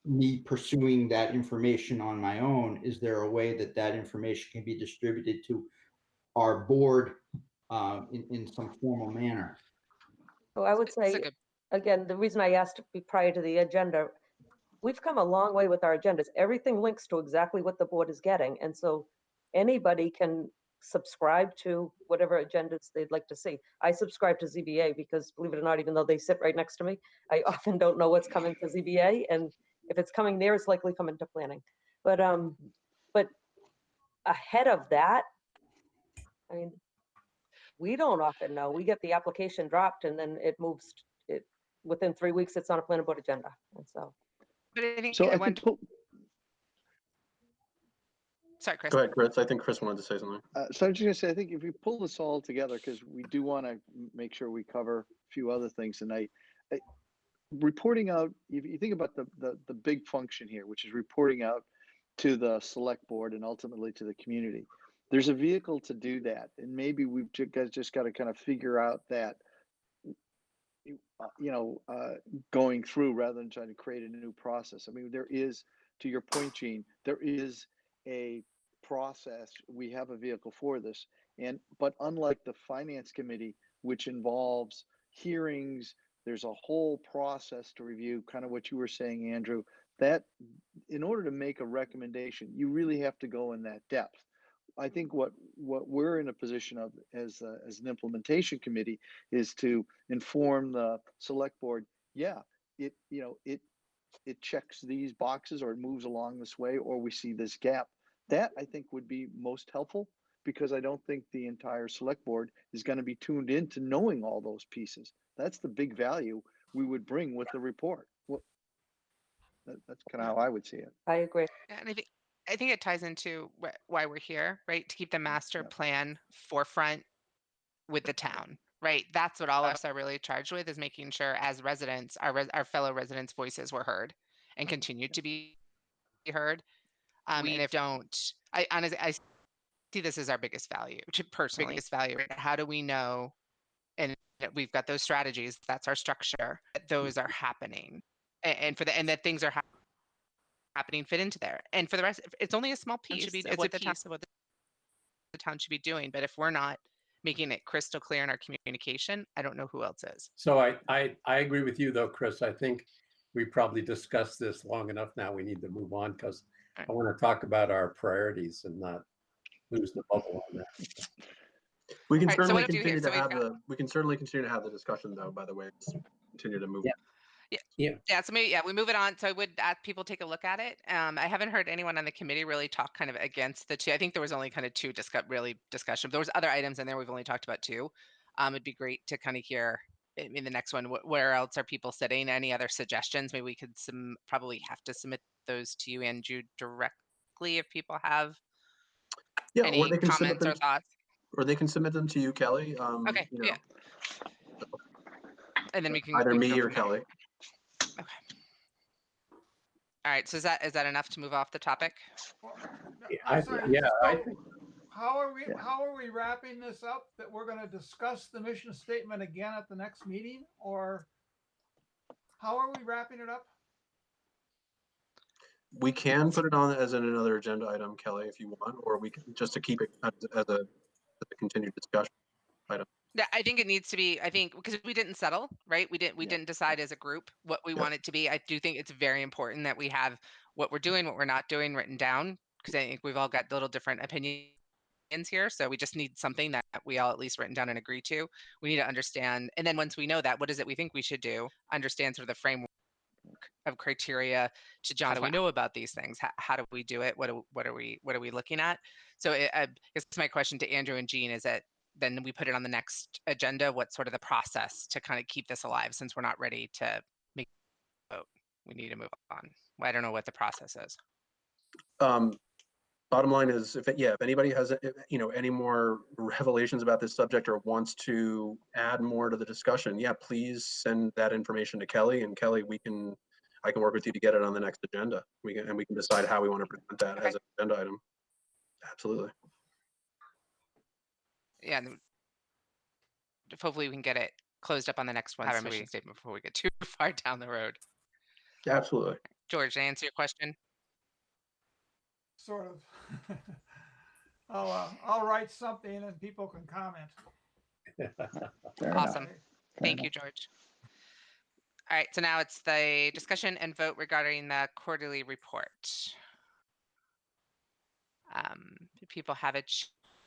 me pursuing that information on my own, is there a way that information can be distributed to our board in some formal manner? So I would It's a say, good. again, the reason I asked prior to the agenda, we've come a long way with our agendas. Everything links to exactly what the board is getting. And so anybody can subscribe to whatever agendas they'd like to see. I subscribe to ZBA because, believe it or not, even though they sit right next to me, I often don't know what's coming to ZBA. And if it's coming there, it's likely coming to planning. But ahead of that, I mean, we don't often know. We get the application dropped and then it moves, within 3 weeks, it's on a planning board agenda. And so. But I think So I I want. think. Sorry, Chris. Go ahead, Chris. I think Chris wanted to say something. So I was just gonna say, I think if we pull this all together, because we do want to make sure we cover a few other things tonight. Reporting out, if you think about the big function here, which is reporting out to the select board and ultimately to the community, there's a vehicle to do that, and maybe we've just got to kind of figure out that, going through rather than trying to create a new process. I mean, there is, to your point, Gene, there is a process. We have a vehicle for this, but unlike the finance committee, which involves hearings, there's a whole process to review, kind of what you were saying, Andrew, that in order to make a recommendation, you really have to go in that depth. I think what we're in a position of as an implementation committee is to inform the select board. Yeah, it checks these boxes, or it moves along this way, or we see this gap. That I think would be most helpful, because I don't think the entire select board is going to be tuned in to knowing all those pieces. That's the big value we would bring with the report. Well, that's kind of how I would see it. I agree. And I think it ties into why we're here, right? To keep the master Yeah. plan forefront with the town, right? That's what all of us are really charged with, is making sure as residents, our fellow residents' voices were heard and continue to be heard. And if don't, I honestly, I see this as our biggest value, personally, biggest value. Right? How do we know? And we've got those strategies. That's our structure. That those are happening, and that things are happening fit into there. And for the rest, it's only a small piece. It's a piece of what the town should be doing. But if we're not making it crystal clear in our communication, I don't know who else is. So I agree with you though, Chris. I think we probably discussed this long enough now. We need to move on, because I want to talk about our priorities and not lose the bubble on that. We can All right, so certainly what do you continue hear? to So have the. We can certainly continue to have the discussion, though. By the way, let's continue to move. Yeah. So maybe we move it on. So I would ask people take a look at it. I haven't heard anyone on the committee really talk kind of against the two. I think there was only kind of two discussion. There was other items in there. We've only talked about two. It'd be great to kind of hear in the next one, where else are people sitting? Any other suggestions? Maybe we could probably have to submit those to you, Andrew, directly, if people have any or they can submit comments them, or thoughts. or they can submit them to you, Kelly. Okay, yeah. And then we can either we can me go or from there. Kelly. Okay. All right. So is that enough to move off the topic? Well, I I'm sorry. think How are we wrapping this up? That we're going to discuss the mission statement again at the next meeting, or how are we wrapping it up? We can put it on as another agenda item, Kelly, if you want, or we can just to keep it as a continued discussion item. Yeah, I think it needs to be. I think because we didn't settle, right? We didn't decide as a group what we want it to be. I do think it's very important that we have what we're doing, what we're not doing written down, because I think we've all got little different opinions here. So we just need something that we all at least written down and agree to. We need to understand, and then once we know that, what is it we think we should do? Understand sort of the framework of criteria to John. How do we know about these things? How do we do it? What are we looking at? So I guess my question to Andrew and Jean is that then we put it on the next agenda. What's sort of the process to kind of keep this alive, since we're not ready to make a vote? We need to move on. Well, I don't know what the process is. Bottom line is, if anybody has any more revelations about this subject or wants to add more to the discussion, please send that information to Kelly. And Kelly, I can work with you to get it on the next agenda. We can decide how we want to present that as an agenda item. Absolutely. Yeah. Hopefully we can get it closed up on the next one. Have a mission statement before we get too far down the road. Absolutely. George, to answer your question. Sort of. I'll write something and people can comment. Awesome. Thank you, George. All right, so now it's the discussion and vote regarding the quarterly report. Do people have a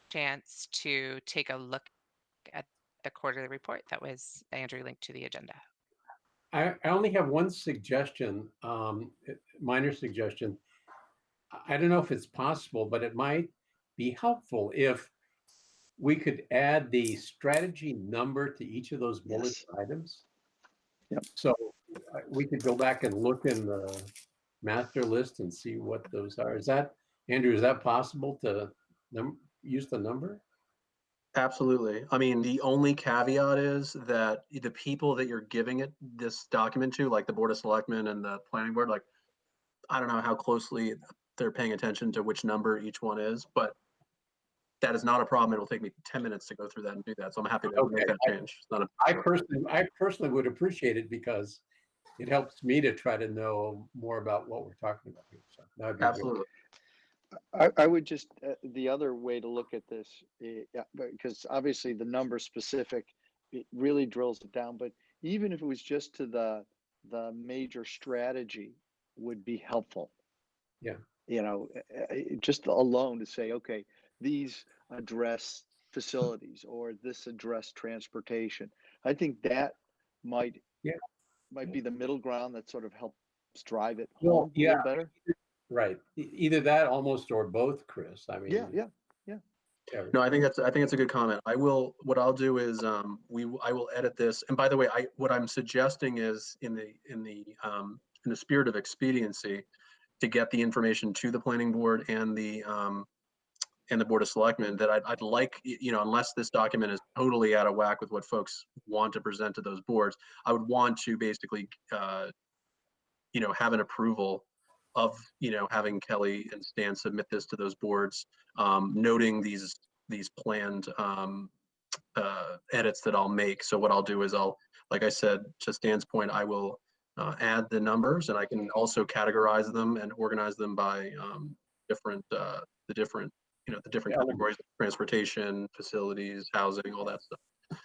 chance to take a look at the quarterly report that was Andrew linked to the agenda? I only have one suggestion, minor suggestion. I don't know if it's possible, but it might be helpful if we could add the strategy number to each of those bullet items. Yep. So we could go back and look in the master list and see what those are. Is that Andrew, is that possible to use the number? Absolutely. I mean, the only caveat is that the people that you're giving it this document to, like the Board of Selectmen and the Planning Board, like, I don't know how closely they're paying attention to which number each one is, but that is not a problem. It'll take me 10 minutes to go through that and do that. So I'm happy to make that change. It's not a I personally would appreciate it because it helps me to try to know more about what we're talking about here. So that'd be absolutely. I would just, the other way to look at this, because obviously the number specific, it really drills it down, but even if it was just to the major strategy would be helpful. Yeah. You know, just alone to say, okay, these address facilities or this address transportation. I think that might be the middle ground that sort of helps drive it home a little better. Right. Either that almost or both, Chris. I mean, yeah. No, I think that's a good comment. What I'll do is I will edit this. And by the way, what I'm suggesting is in the spirit of expediency, to get the information to the planning board and the Board of Selectmen, that I'd like, you know, unless this document is totally out of whack with what folks want to present to those boards, I would want to basically, you know, have an approval of, you know, having Kelly and Stan submit this to those boards, noting these planned edits that I'll make. So what I'll do is like I said, to Stan's point, I will add the numbers, and I can also categorize them and organize them by different categories: transportation, facilities, housing, all that stuff.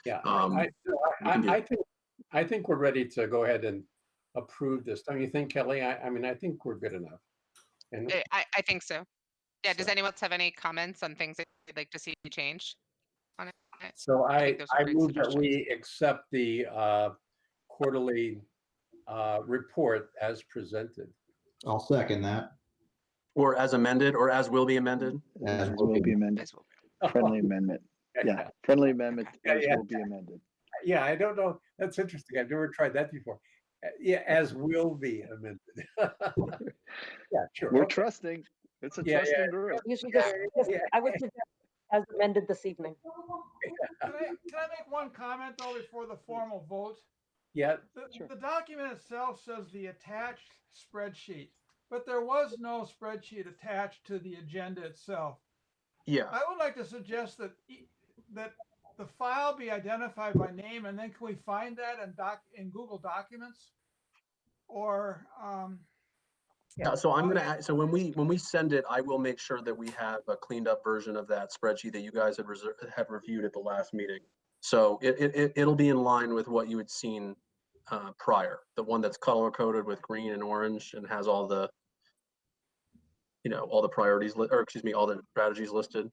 Yeah, I think we're ready to go ahead and approve this. Don't you think, Kelly? I mean, I think we're good enough. And I think so. Yeah. Does anyone else have any comments on things that you'd like to see changed on it? So I those are great move that suggestions. we accept the quarterly report as presented. I'll second that. Or as amended, or as will be amended. As will be amended. Friendly amendment. Yeah, friendly amendment as will be amended. Yeah, I don't know. That's interesting. I've never tried that before. Yeah, as will be amended. Yeah, sure. We're trusting. It's a trusting group. You should I would suggest as amended this evening. Can I make one comment though before the formal vote? Yeah. The document itself says the attached spreadsheet, but there was no spreadsheet attached to the agenda itself. Yeah. I would like to suggest that the file be identified by name, and then can we find that in Google Documents? Or So I'm gonna add, so when we send it, I will make sure that we have a cleaned up version of that spreadsheet that you guys had reviewed at the last meeting. So it'll be in line with what you had seen prior, the one that's color coded with green and orange and has all the, you know, all the priorities, or excuse me, all the strategies listed.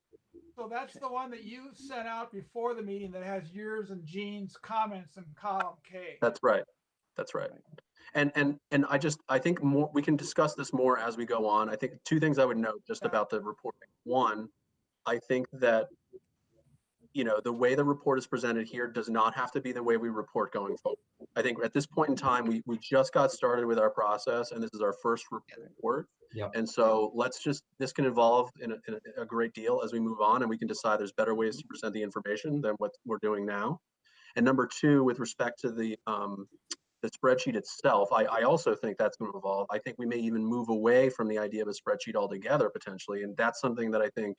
So that's the one that you sent out before the meeting that has yours and Jean's comments in column K. That's right. That's right. And I think more, we can discuss this more as we go on. I think two things I would note just about the reporting. One, I think that, you know, the way the report is presented here does not have to be the way we report going forward. I think at this point in time, we just got started with our process, and this is our first report. Yep. And so this can evolve in a great deal as we move on, and we can decide there's better ways to present the information than what we're doing now. And number two, with respect to the spreadsheet itself, I also think that's going to evolve. I think we may even move away from the idea of a spreadsheet altogether potentially, and that's something that I think,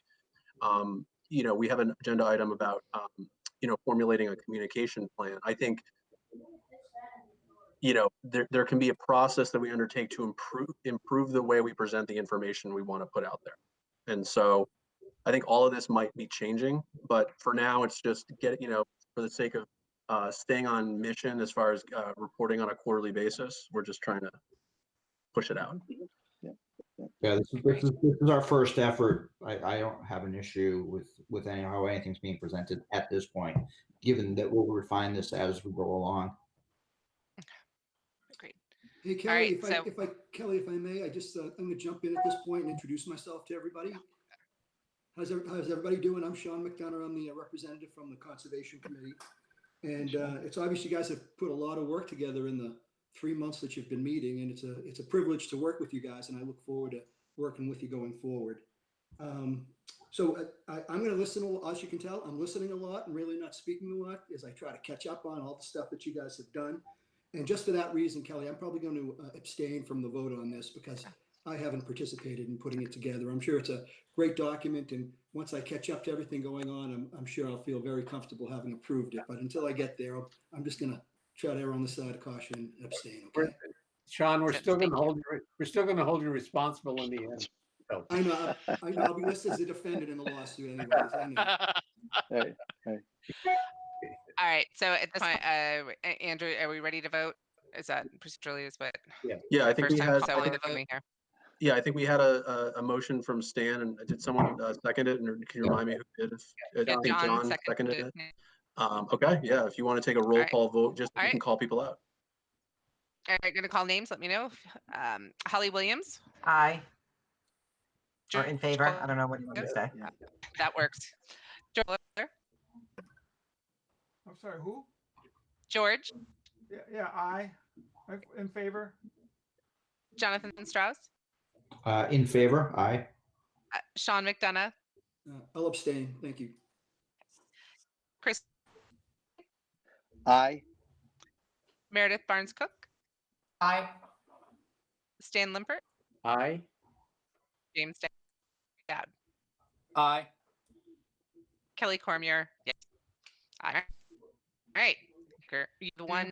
you know, we have an agenda item about, you know, formulating a communication plan. I think, you know, there can be a process that we undertake to improve the way we present the information we want to put out there. And so I think all of this might be changing, but for now it's just you know, for the sake of staying on mission as far as reporting on a quarterly basis, we're just trying to push it out. Yeah, this is our first effort. I don't have an issue with how anything's being presented at this point, given that we'll refine this as we go along. Great. Hey Kelly, right, if I may, I'm going to jump in at this point and introduce myself to everybody. How's everybody doing? I'm Sean McDonough. I'm the representative from the Conservation Committee, and it's obvious you guys have put a lot of work together in the 3 months that you've been meeting, and it's a privilege to work with you guys, and I look forward to working with you going forward. So I'm going to listen, as you can tell, I'm listening a lot and really not speaking a lot as I try to catch up on all the stuff that you guys have done. And just for that reason, Kelly, I'm probably going to abstain from the vote on this because I haven't participated in putting it together. I'm sure it's a great document. And once I catch up to everything going on, I'm sure I'll feel very comfortable having approved it. But until I get there, I'm just going to try to err on the side of caution and abstain. Okay. Sean, we're still going to hold you. We're still going to hold you responsible in the end. So. I know. I'll be listed as a defendant in the lawsuit, anyways. I know. Right, right. All right. So at this point, Andrew, are we ready to vote? Is that procedurally is what? Yeah, I think First we time had. calling the vote here. Yeah, I think we had a motion from Stan, and did someone second it? And can you remind me who did? I think John seconded it. Okay, yeah. If you want to take a roll call vote, just so you can call people out. All right, going to call names. Let me know. Holly Williams. Aye. Or George in favor. I don't know what you want to say. That works. George. I'm sorry, who? George. Yeah, aye. In favor. Jonathan Strauss. In favor. Aye. Sean McDonough. I'll abstain. Thank you. Chris. Aye. Meredith Barnes Cook. Aye. Stan Limpert. Aye. James Dowd. Aye. Kelly Cormier. Yes. All right. You the one.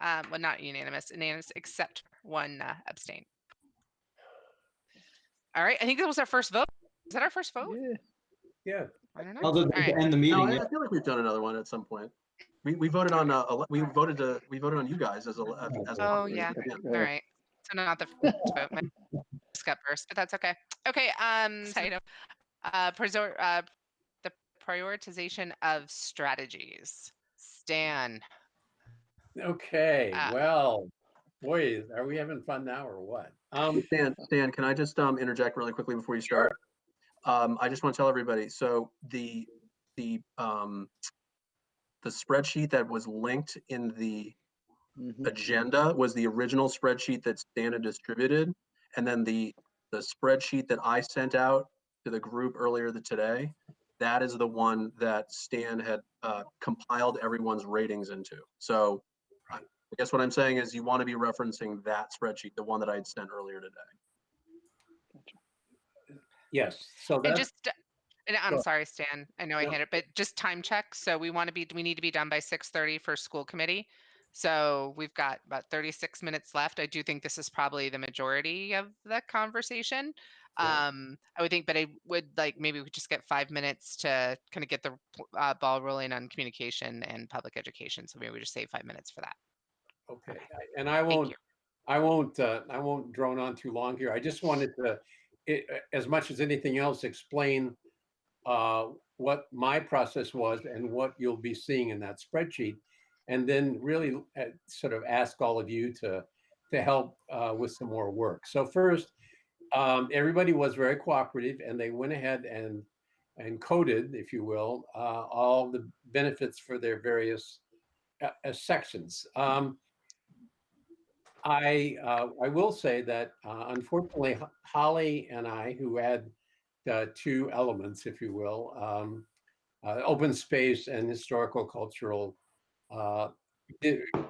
Well, not unanimous. Unanimous except one abstain. All right. I think that was our first vote. Is that our first vote? Yeah. I don't know. Other than to end the meeting. No, I feel like we've done another one at some point. We voted on we voted on you guys as a. Oh yeah. All right. So not the first vote. My got first, but that's okay. Okay. Item. The prioritization of strategies. Stan. Okay. Well, boy, are we having fun now or what? Stan, can I just interject really quickly before you start? I just want to tell everybody. So the spreadsheet that was linked in the agenda was the original spreadsheet that Stan had distributed, and then the spreadsheet that I sent out to the group earlier today, that is the one that Stan had compiled everyone's ratings into. So I guess what I'm saying is you want to be referencing that spreadsheet, the one that I had sent earlier today. Yes. So that's. And just, I'm sorry, Stan. I know I hit it, but just time check. So we need to be done by 6:30 for school committee. So we've got about 36 minutes left. I do think this is probably the majority of the conversation. I would think, but I would like maybe we just get 5 minutes to kind of get the ball rolling on communication and public education. So maybe we just save 5 minutes for that. Okay. And I won't drone on too long here. I just wanted to, as much as anything else, explain what my process was and what you'll be seeing in that spreadsheet, and then really sort of ask all of you to help with some more work. So first, everybody was very cooperative, and they went ahead and coded, if you will, all the benefits for their various sections. I will say that unfortunately, Holly and I, who had two elements, if you will, open space and historical cultural,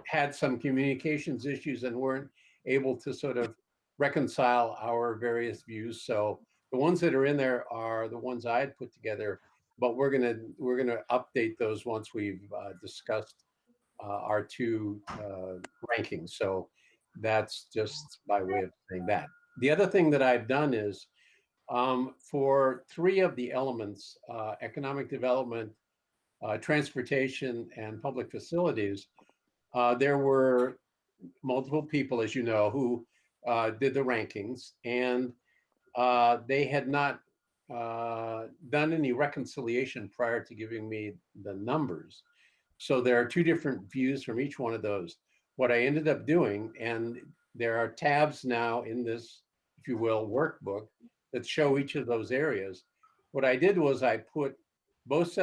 had some communications issues and weren't able to sort of reconcile our various views. So the ones that are in there are the ones I had put together, but we're gonna update those once we've discussed our two rankings. So that's just by way of saying that. The other thing that I've done is for three of the elements, economic development, transportation, and public facilities, there were multiple people, as you know, who did the rankings, and they had not done any reconciliation prior to giving me the numbers. So there are two different views from each one of those. What I ended up doing, and there are tabs now in this, if you will, workbook that show each of those areas. What I did was I put both,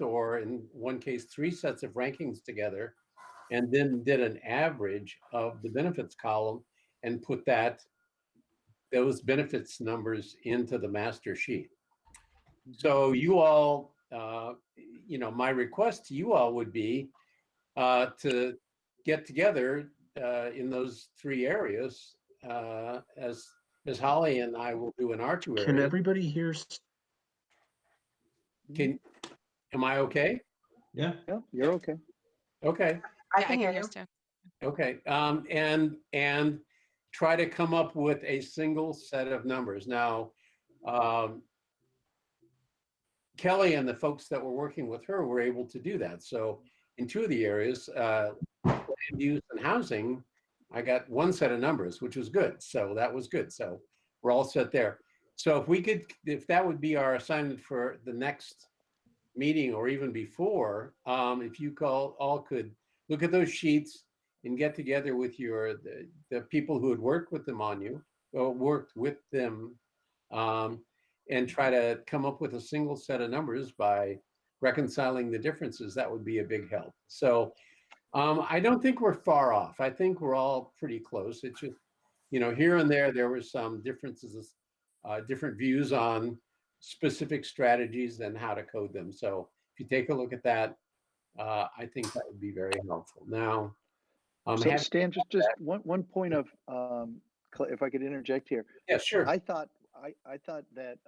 or in one case, 3 sets of rankings together, and then did an average of the benefits column and put that those benefits numbers into the master sheet. So you all, my request to you all would be to get together in those 3 areas as Holly and I will do in our 2 areas. Can everybody hear? Am I okay? Yeah. Yeah, you're okay. Okay. I can hear you. understand. Okay. And try to come up with a single set of numbers. Now, Kelly and the folks that were working with her were able to do that. So in 2 of the areas, land use and housing, I got 1 set of numbers, which was good. So that was good. So we're all set there. So if that would be our assignment for the next meeting or even before, if you all could look at those sheets and get together with the people who had worked with them on you, or worked with them, and try to come up with a single set of numbers by reconciling the differences, that would be a big help. So I don't think we're far off. I think we're all pretty close. It's just, here and there were some differences, different views on specific strategies and how to code them. So if you take a look at that, I think that would be very helpful. Now, So Stan, just one point of, if I could interject here. Yeah, sure. I thought that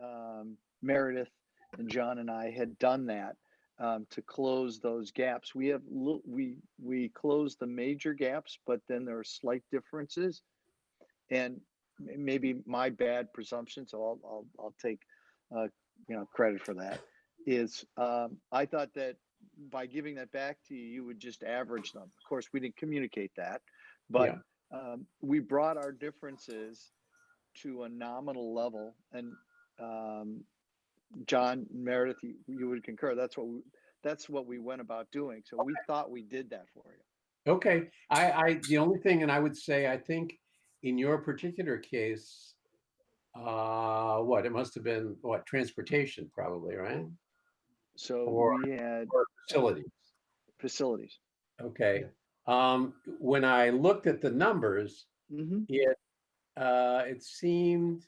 Meredith and John and I had done that to close those gaps. We closed the major gaps, but then there are slight differences, and maybe my bad presumption. So I'll take credit for that. Is I thought that by giving that back to you, you would just average them. Of course, we didn't communicate that, but we brought our differences to a nominal level, and John, Meredith, you would concur. That's what we went about doing. So we thought we did that for you. Okay. The only thing, and I would say, I think in your particular case, it must have been transportation, probably, right? So we had facilities. Okay. When I looked at the numbers, it seemed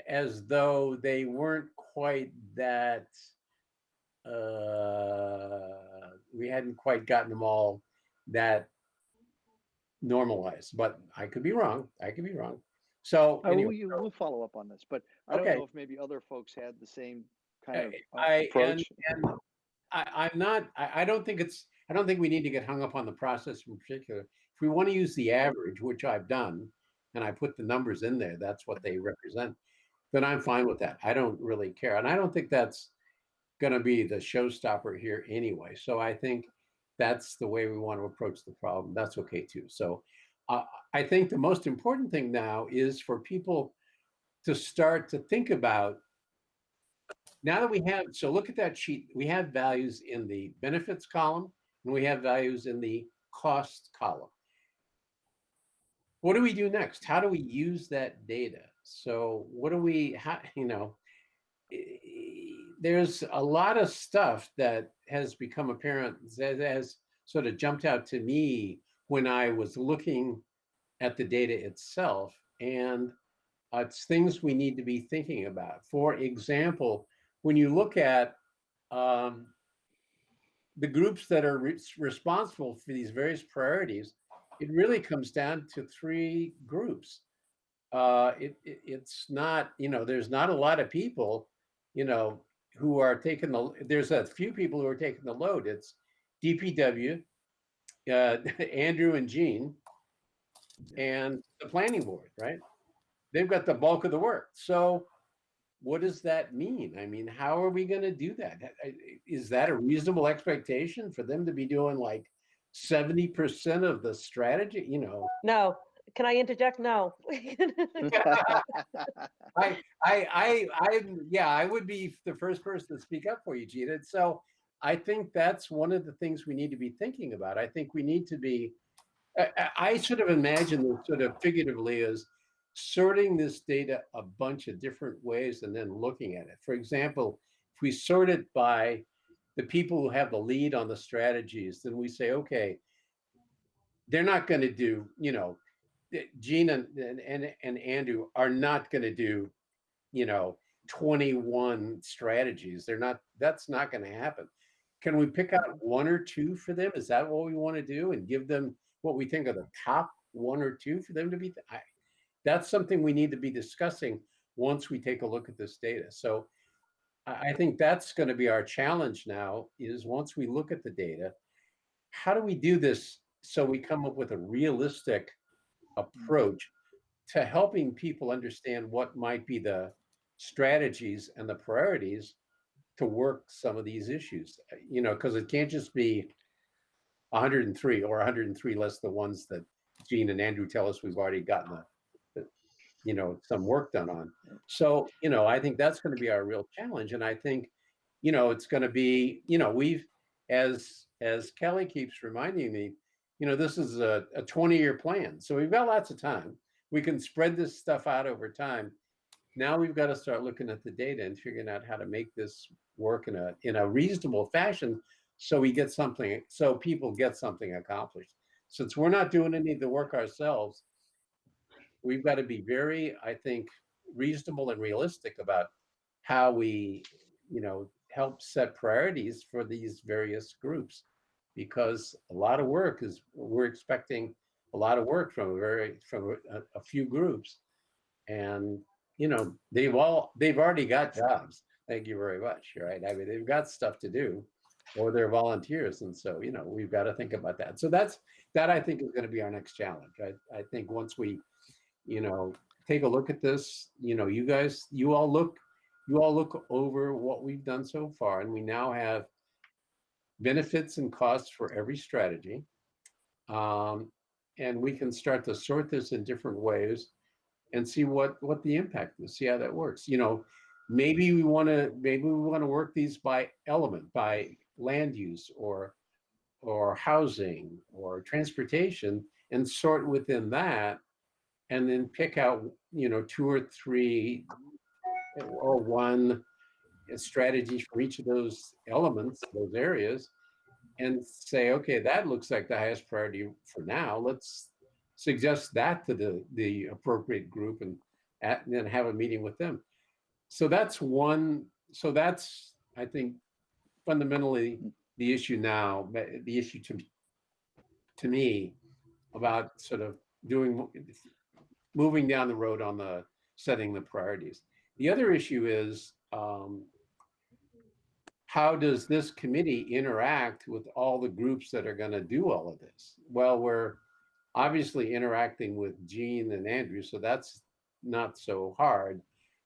as though they weren't quite that, we hadn't quite gotten them all that normalized, but I could be wrong. So anyway, we'll follow up on this, but I don't know if maybe other folks had the same kind of approach. I don't think we need to get hung up on the process in particular. If we want to use the average, which I've done, and I put the numbers in there, that's what they represent, then I'm fine with that. I don't really care. And I don't think that's going to be the showstopper here anyway. So I think that's the way we want to approach the problem. That's okay too. So I think the most important thing now is for people to start to think about, now that we have, so look at that sheet, we have values in the benefits column and we have values in the cost column. What do we do next? How do we use that data? So there's a lot of stuff that has become apparent, that has sort of jumped out to me when I was looking at the data itself. And it's things we need to be thinking about. For example, when you look at the groups that are responsible for these various priorities, it really comes down to 3 groups. It's not, there's not a lot of people, who are taking there's a few people who are taking the load. It's DPW, Andrew and Jean, and the planning board, right? They've got the bulk of the work. So what does that mean? I mean, how are we going to do that? Is that a reasonable expectation for them to be doing like 70% of the strategy? No. Can I interject? No. I would be the first person to speak up for you, Gina. So I think that's one of the things we need to be thinking about. I think we need to be, I sort of imagine this sort of figuratively as sorting this data a bunch of different ways and then looking at it. For example, if we sort it by the people who have the lead on the strategies, then we say, okay, they're not going to do, Gene and Andrew are not going to do, 21 strategies. That's not going to happen. Can we pick out one or two for them? Is that what we want to do, and give them what we think are the top one or two for them to be? That's something we need to be discussing once we take a look at this data. So I think that's going to be our challenge now, is once we look at the data, how do we do this so we come up with a realistic approach to helping people understand what might be the strategies and the priorities to work some of these issues, because it can't just be 103 or 103 less the ones that Gene and Andrew tell us we've already gotten some work done on. So, I think that's going to be our real challenge. And I think, it's going to be, we've, as Kelly keeps reminding me, this is a 20-year plan. So we've got lots of time. We can spread this stuff out over time. Now we've got to start looking at the data and figuring out how to make this work in a reasonable fashion, so people get something accomplished. Since we're not doing any of the work ourselves, we've got to be very, I think, reasonable and realistic about how we, help set priorities for these various groups, because we're expecting a lot of work from a few groups, and they've already got jobs. Thank you very much. Right? I mean, they've got stuff to do, or they're volunteers, and so we've got to think about that. So that I think is going to be our next challenge. I think once we take a look at this, you all look over what we've done so far, and we now have benefits and costs for every strategy, and we can start to sort this in different ways and see what the impact is, see how that works. Maybe we want to work these by element, by land use or housing or transportation, and sort within that, and then pick out two or three or one strategy for each of those elements, those areas, and say, okay, that looks like the highest priority for now. Let's suggest that to the appropriate group, and then have a meeting with them. So that's I think fundamentally the issue now, the issue to me about sort of moving down the road on the setting the priorities. The other issue is, how does this committee interact with all the groups that are going to do all of this? Well, we're obviously interacting with Gene and Andrew, so that's not so hard.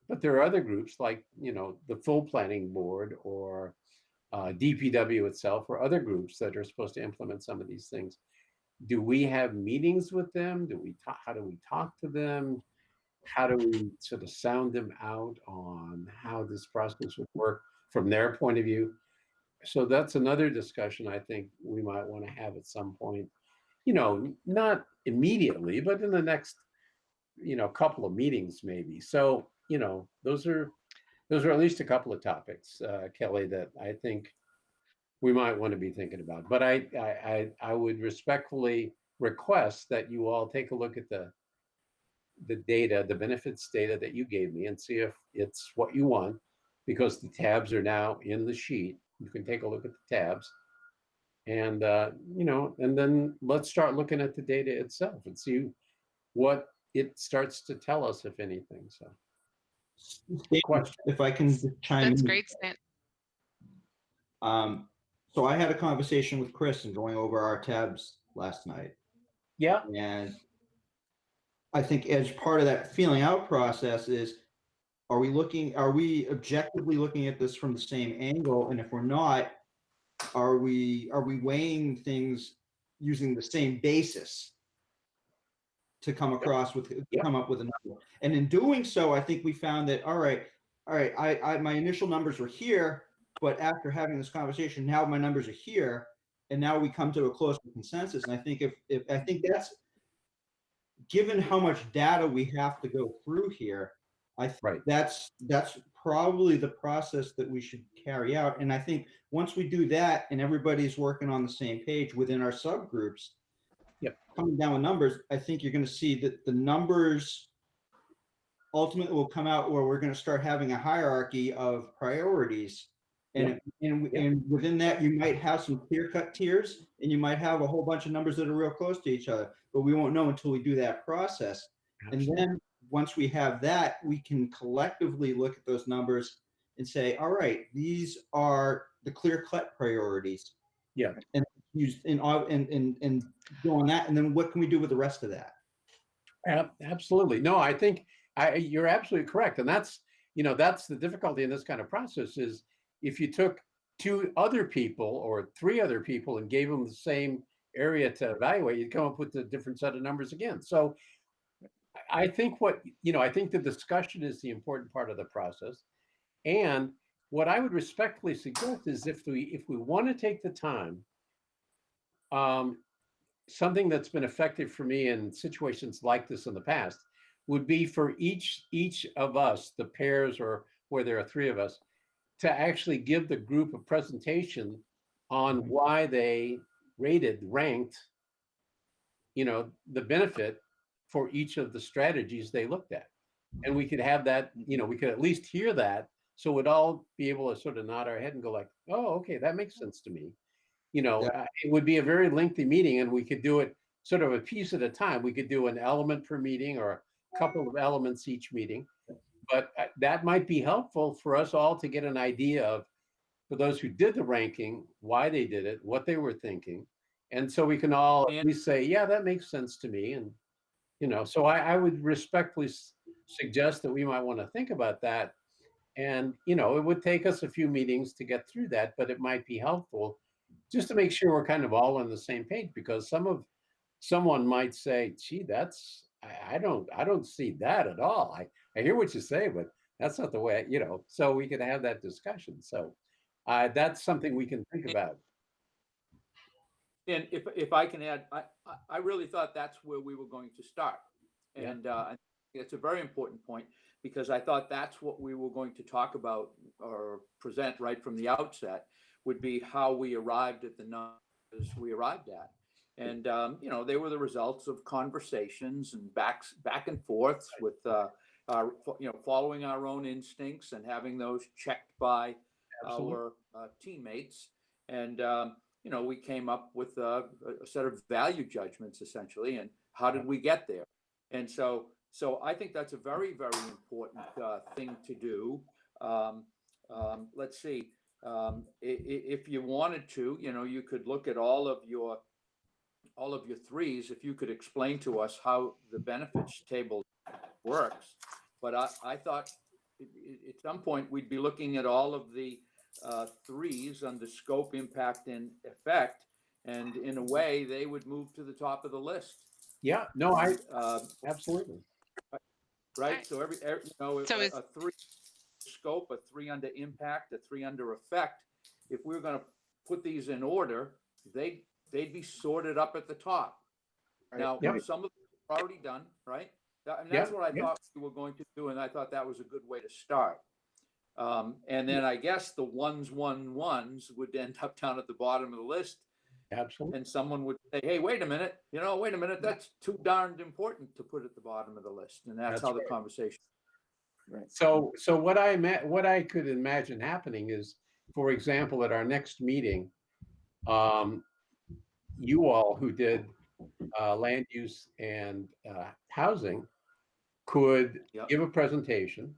But there are other groups like, the full planning board, or DPW itself, or other groups that are supposed to implement some of these things. Do we have meetings with them? How do we talk to them? How do we sort of sound them out on how this process would work from their point of view? So that's another discussion I think we might want to have at some point, not immediately, but in the next, couple of meetings maybe. So, those are at least a couple of topics, Kelly, that I think we might want to be thinking about. But I would respectfully request that you all take a look at the data, the benefits data that you gave me, and see if it's what you want, because the tabs are now in the sheet. You can take a look at the tabs, and and then let's start looking at the data itself and see what it starts to tell us, if anything. So, question. If I can chime in. That's great, Stan. So I had a conversation with Chris and going over our tabs last night. Yeah. And I think as part of that feeling out process is, are we objectively looking at this from the same angle? And if we're not, are we weighing things using the same basis to come up with a number? And in doing so, I think we found that, all right, my initial numbers were here, but after having this conversation, now my numbers are here, and now we come to a closer consensus. And I think I think that's, given how much data we have to go through here, I think that's probably the process that we should carry out. And I think once we do that and everybody's working on the same page within our subgroups, coming down with numbers, I think you're going to see that the numbers ultimately will come out where we're going to start having a hierarchy of priorities. And, and within that, you might have some clear-cut tiers, and you might have a whole bunch of numbers that are real close to each other, but we won't know until we do that process. And then once we have that, we can collectively look at those numbers and say, all right, these are the clear-cut priorities. Yeah. And use and go on that. And then what can we do with the rest of that? Absolutely. No, I think you're absolutely correct. And that's, that's the difficulty in this kind of process is if you took 2 other people or 3 other people and gave them the same area to evaluate, you'd come up with a different set of numbers again. So I think I think the discussion is the important part of the process. And what I would respectfully suggest is if we want to take the time, something that's been effective for me in situations like this in the past would be for each of us, the pairs or where there are 3 of us, to actually give the group a presentation on why they ranked, the benefit for each of the strategies they looked at. And we could have that, we could at least hear that. So we'd all be able to sort of nod our head and go like, oh, okay, that makes sense to me. It would be a very lengthy meeting and we could do it sort of a piece at a time. We could do an element per meeting or a couple of elements each meeting. But that might be helpful for us all to get an idea of, for those who did the ranking, why they did it, what they were thinking. And so we can all at least say, yeah, that makes sense to me. And, so I would respectfully suggest that we might want to think about that. And, it would take us a few meetings to get through that, but it might be helpful just to make sure we're kind of all on the same page, because someone might say, gee, I don't see that at all. I hear what you say, but that's not the way, so we could have that discussion. So that's something we can think about. And if I can add, I really thought that's where we were going to start. And I think it's a very important point because I thought that's what we were going to talk about or present right from the outset would be how we arrived at the numbers we arrived at. And, they were the results of conversations and back and forths with, following our own instincts and having those checked by our teammates. And, we came up with a set of value judgments essentially, and how did we get there? And so I think that's a very, very important thing to do. Let's see, if you wanted to, you could look at all of your 3s, if you could explain to us how the benefits table works. But I thought at some point we'd be looking at all of the 3s under scope, impact, and effect, and in a way they would move to the top of the list. Yeah, no, I absolutely. Right. So every a 3 scope, a 3 under impact, a 3 under effect. If we were going to put these in order, they'd be sorted up at the top. Right. Now, some of them are already done, right? And that's what I thought we were going to do, and I thought that was a good way to start. And then I guess the ones would end up down at the bottom of the list. Absolutely. And someone would say, hey, wait a minute, that's too darned important to put at the bottom of the list. And that's how the conversation. Right. So what I could imagine happening is, for example, at our next meeting, you all who did land use and housing could give a presentation,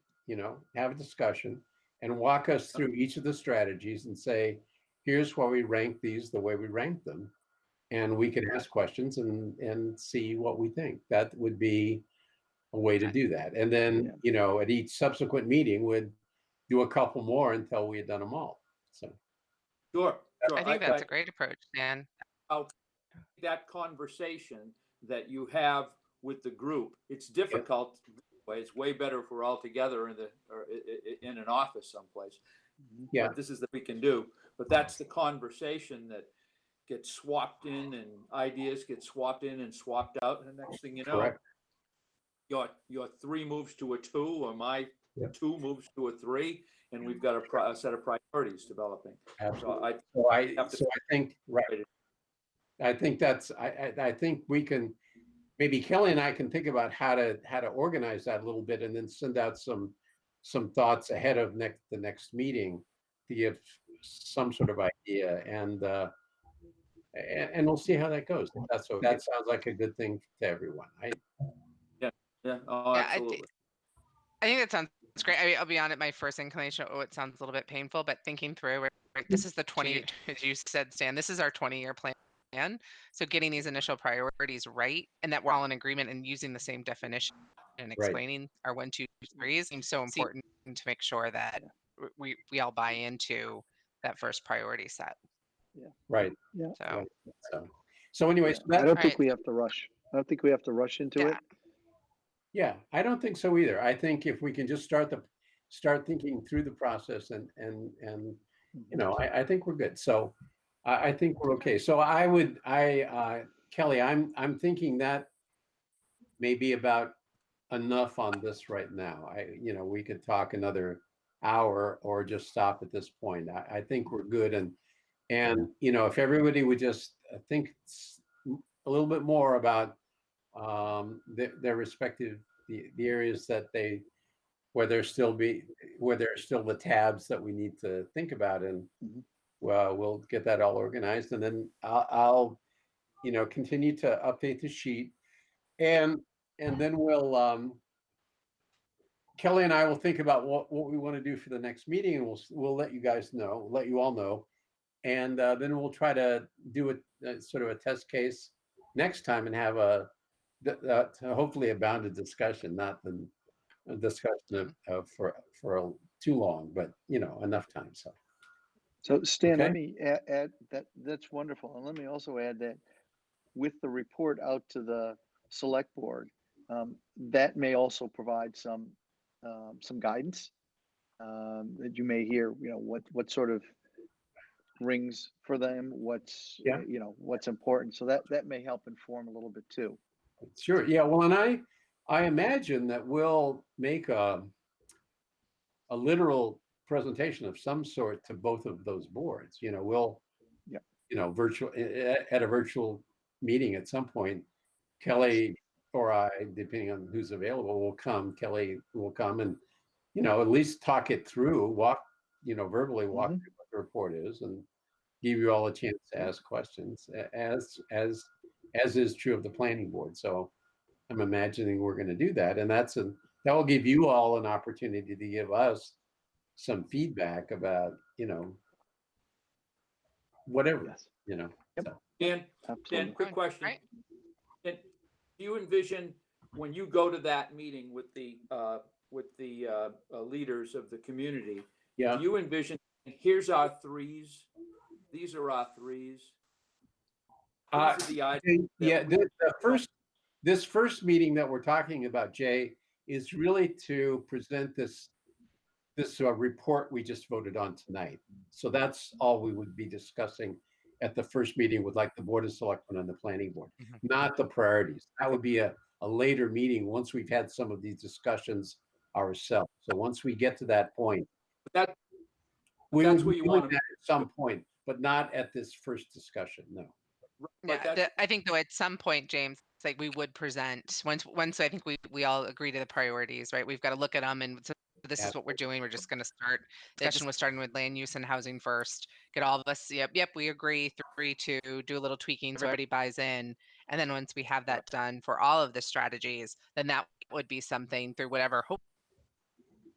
have a discussion and walk us through each of the strategies and say, here's why we rank these the way we rank them. And we can ask questions and see what we think. That would be a way to do that. And then, at each subsequent meeting would do a couple more until we had done them all. So sure. I think that's a great approach, Dan. That conversation that you have with the group, it's difficult. It's way better if we're all together in an office someplace. Yeah, but this is that we can do. But that's the conversation that gets swapped in, and ideas get swapped in and swapped out. And the next thing you know, your 3 moves to a 2, or my 2 moves to a 3, and we've got a set of priorities developing. Absolutely. So I think right. I think that's, I think we can, maybe Kelly and I can think about how to organize that a little bit and then send out some thoughts ahead of the next meeting to give some sort of idea, and we'll see how that goes. That's okay. That sounds like a good thing to everyone. Yeah. Oh, Yeah, absolutely. I think that sounds great. I mean, I'll be honest, my first inclination, oh, it sounds a little bit painful, but thinking through, right, this is the 20, as you said, Stan, this is our 20-year plan. So getting these initial priorities right, and that we're all in agreement and using the same definition and explaining our 1, 2, 3 seems so important to make sure that we all buy into that first priority set. Yeah. Right. Yeah. So anyways, I don't think we have to rush. I don't think we have to rush into it. Yeah, I don't think so either. I think if we can just start thinking through the process and you know, I think we're good. So I think we're okay. So Kelly, I'm thinking that may be about enough on this right now. You know, we could talk another hour or just stop at this point. I think we're good. And you know, if everybody would just think a little bit more about their respective the areas that where there's still the tabs that we need to think about, and well, we'll get that all organized, and then I'll you know, continue to update the sheet, and then we'll Kelly and I will think about what we want to do for the next meeting, and we'll let you guys know, let you all know, and then we'll try to do a sort of a test case next time and have hopefully a bounded discussion, not a discussion for too long, but you know, enough time. So Stan, okay. let me add that. That's wonderful, and let me also add that with the report out to the select board, that may also provide some guidance that you may hear. You know, what sort of rings for them, what's you know, what's important. So that may help inform a little bit too. Sure. Yeah. Well, and I imagine that we'll make a literal presentation of some sort to both of those boards. You know, we'll, you know, at a virtual meeting at some point, Kelly or I, depending on who's available, will come. Kelly will come and, you know, at least talk it through, verbally walk through what the report is, and give you all a chance to ask questions, as is true of the planning board. So I'm imagining we're going to do that, and that will give you all an opportunity to give us some feedback about, you know, whatever, you know. Dan, quick question. And do you envision when you go to that meeting with the leaders of the community, do you envision, here's our threes, these are our threes? This first meeting that we're talking about, Jay, is really to present this report we just voted on tonight. So that's all we would be discussing at the first meeting with, like, the Board of Selectmen and the Planning Board, not the priorities. That would be a later meeting once we've had some of these discussions ourselves. So once we get to that point, that's where you want at some point, but not at this first discussion. No. Yeah, I think though at some point, James, it's like we would present once I think we all agree to the priorities, right? We've got to look at them, and so this is what we're doing. We're just going to start. The discussion was starting with land use and housing first. Get all of us. Yep, we agree. 3, 2, do a little tweaking so everybody buys in, and then once we have that done for all of the strategies, then that would be something through whatever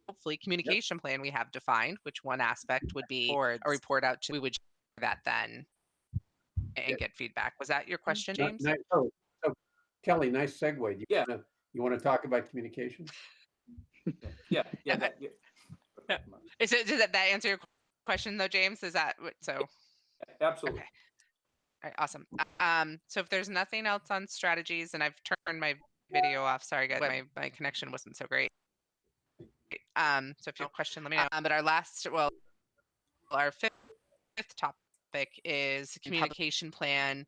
hopefully communication plan we have defined, which one aspect would be a report out to. We would share that then and get feedback. Was that your question, James? So Kelly, nice segue. You want to talk about communication? Yeah. Does that answer your question though, James? Is that what? So absolutely. Okay. All right, awesome. So if there's nothing else on strategies, and I've turned my video off. Sorry guys, my connection wasn't so great. So if you have a question, let me know. But our fifth topic is communication plan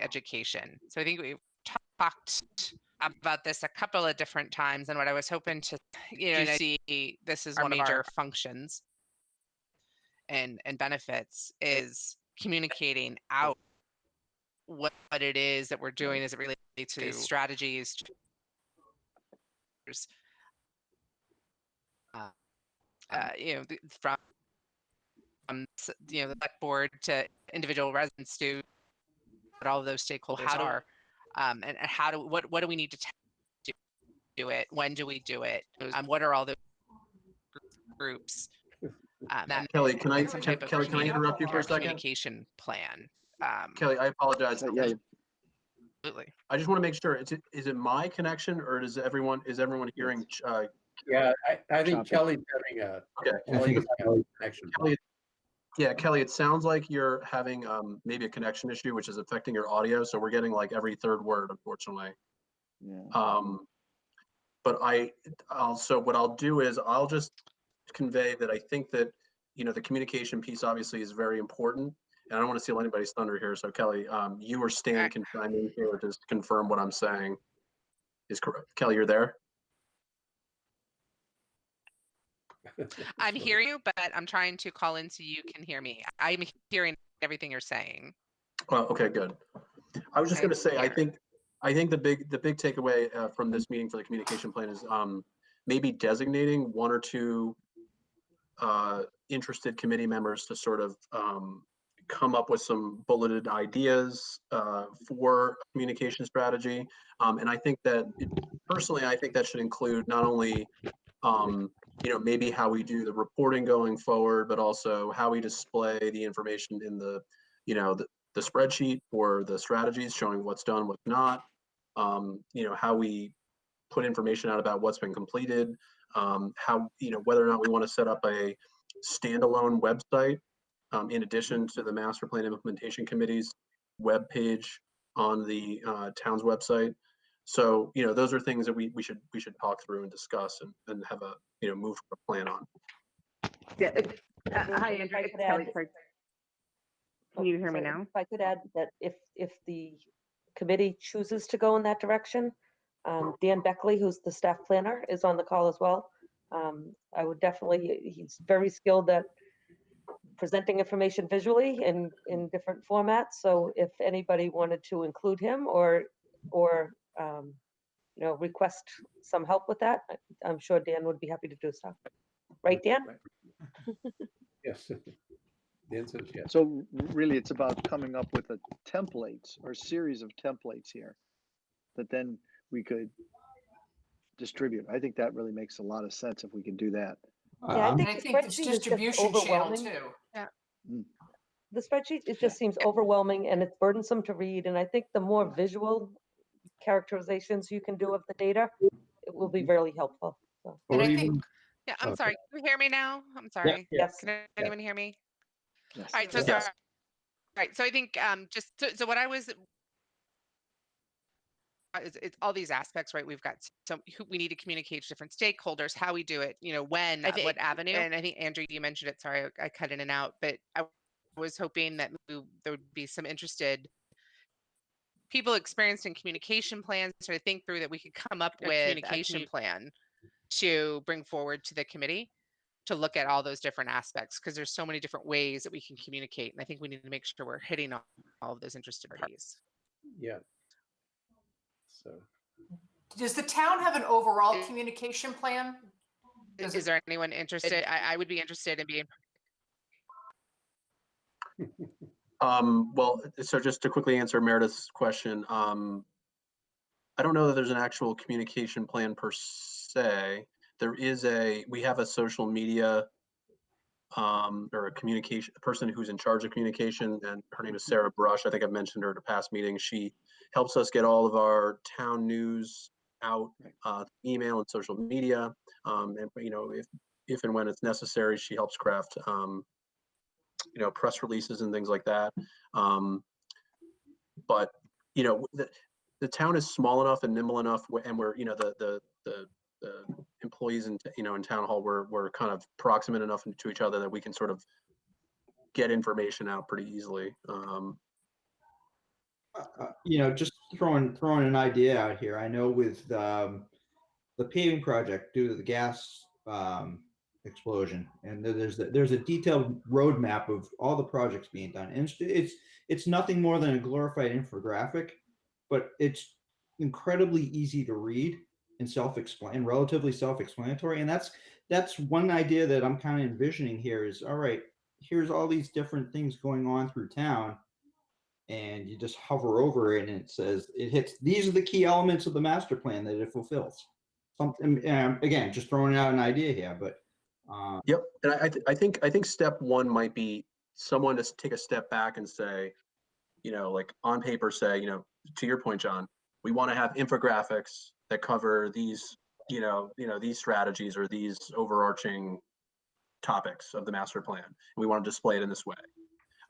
education. So I think we've talked about this a couple of different times, and what I was hoping to, see this is one of our functions and benefits is communicating out what it is that we're doing as it relates to strategies. From the select board to individual residents to what all of those stakeholders are, and how do what do we need to do it? When do we do it? What are all the groups? Kelly, can I some type of Kelly, can I interrupt you for a second? Communication plan. Kelly, I apologize. Yeah. Absolutely. I just want to make sure. Is it my connection or is everyone hearing? Yeah, I think Choppy. Kelly's having a Okay. I think it's Kelly. connection. Kelly, yeah, Kelly, it sounds like you're having maybe a connection issue, which is affecting your audio. So we're getting like every third word, unfortunately. Yeah. But also what I'll do is I'll just convey that I think that, the communication piece obviously is very important. And I don't want to steal anybody's thunder here. So Kelly, you or Stan can chime in here to just confirm what I'm saying is correct. Kelly, you're there? I'm hearing you, but I'm trying to call in so you can hear me. I'm hearing everything you're saying. Oh, okay, good. I was just going to say, I think the big takeaway from this meeting for the communication plan is maybe designating one or two interested committee members to sort of come up with some bulleted ideas for communication strategy. And I think that personally, I think that should include not only maybe how we do the reporting going forward, but also how we display the information in the spreadsheet or the strategies showing what's done, what's not, how we put information out about what's been completed, how, whether or not we want to set up a standalone website in addition to the Master Plan Implementation Committee's webpage on the town's website. So, those are things that we should talk through and discuss and have a, move a plan on. Yeah. Hi, Andrew. It's Kelly. Sorry. Can you hear me now? If I could add that if the committee chooses to go in that direction, Dan Beckley, who's the staff planner, is on the call as well. I would definitely, he's very skilled at presenting information visually in different formats. So if anybody wanted to include him or request some help with that, I'm sure Dan would be happy to do so. Right, Dan? Yes. Dan says yes. So really, it's about coming up with a templates or series of templates here that then we could distribute. I think that really makes a lot of sense if we can do that. Yeah, I think And I the think it's spreadsheet is just distribution channel overwhelming. too. Yeah. The spreadsheet, it just seems overwhelming and it's burdensome to read. And I think the more visual characterizations you can do of the data, it will be really helpful. So. And Or I even, think, Yeah, I'm sorry. Can you hear me now? I'm sorry. Yes. Can anyone hear me? Yes. All right. So Yes. sorry. All right. So I think just so what I was. It's all these aspects, right? We've got we need to communicate to different stakeholders, how we do it, when, what avenue. And I think, Andrew, you mentioned it. Sorry, I cut in and out, but I was hoping that there would be some interested people experienced in communication plans to think through that we could come up with a communication plan to bring forward to the committee to look at all those different aspects, because there's so many different ways that we can communicate. And I think we need to make sure we're hitting all of those interested parties. yeah. So does the town have an overall communication plan? Is there anyone interested? I would be interested in being. Well, so just to quickly answer Meredith's question, I don't know that there's an actual communication plan per se. We have a social media or a person who's in charge of communication, and her name is Sarah Brush. I think I've mentioned her at a past meeting. She helps us get all of our town news out, email and social media. And if and when it's necessary, she helps craft press releases and things like that. But the town is small enough and nimble enough, and we're the employees in town hall, we're kind of proximate enough to each other that we can sort of get information out pretty easily. Just throwing an idea out here. I know with the paving project, due to the gas explosion. And there's a detailed roadmap of all the projects being done. And it's nothing more than a glorified infographic, but it's incredibly easy to read and relatively self-explanatory. And that's one idea that I'm kind of envisioning here is, all right, here's all these different things going on through town, and you just hover over it and it says it hits, these are the key elements of the master plan that it fulfills. Something, again, just throwing out an idea here, but Yep. And I think step one might be someone to take a step back and say, like on paper say, to your point, John, we want to have infographics that cover these, these strategies or these overarching topics of the master plan. And we want to display it in this way.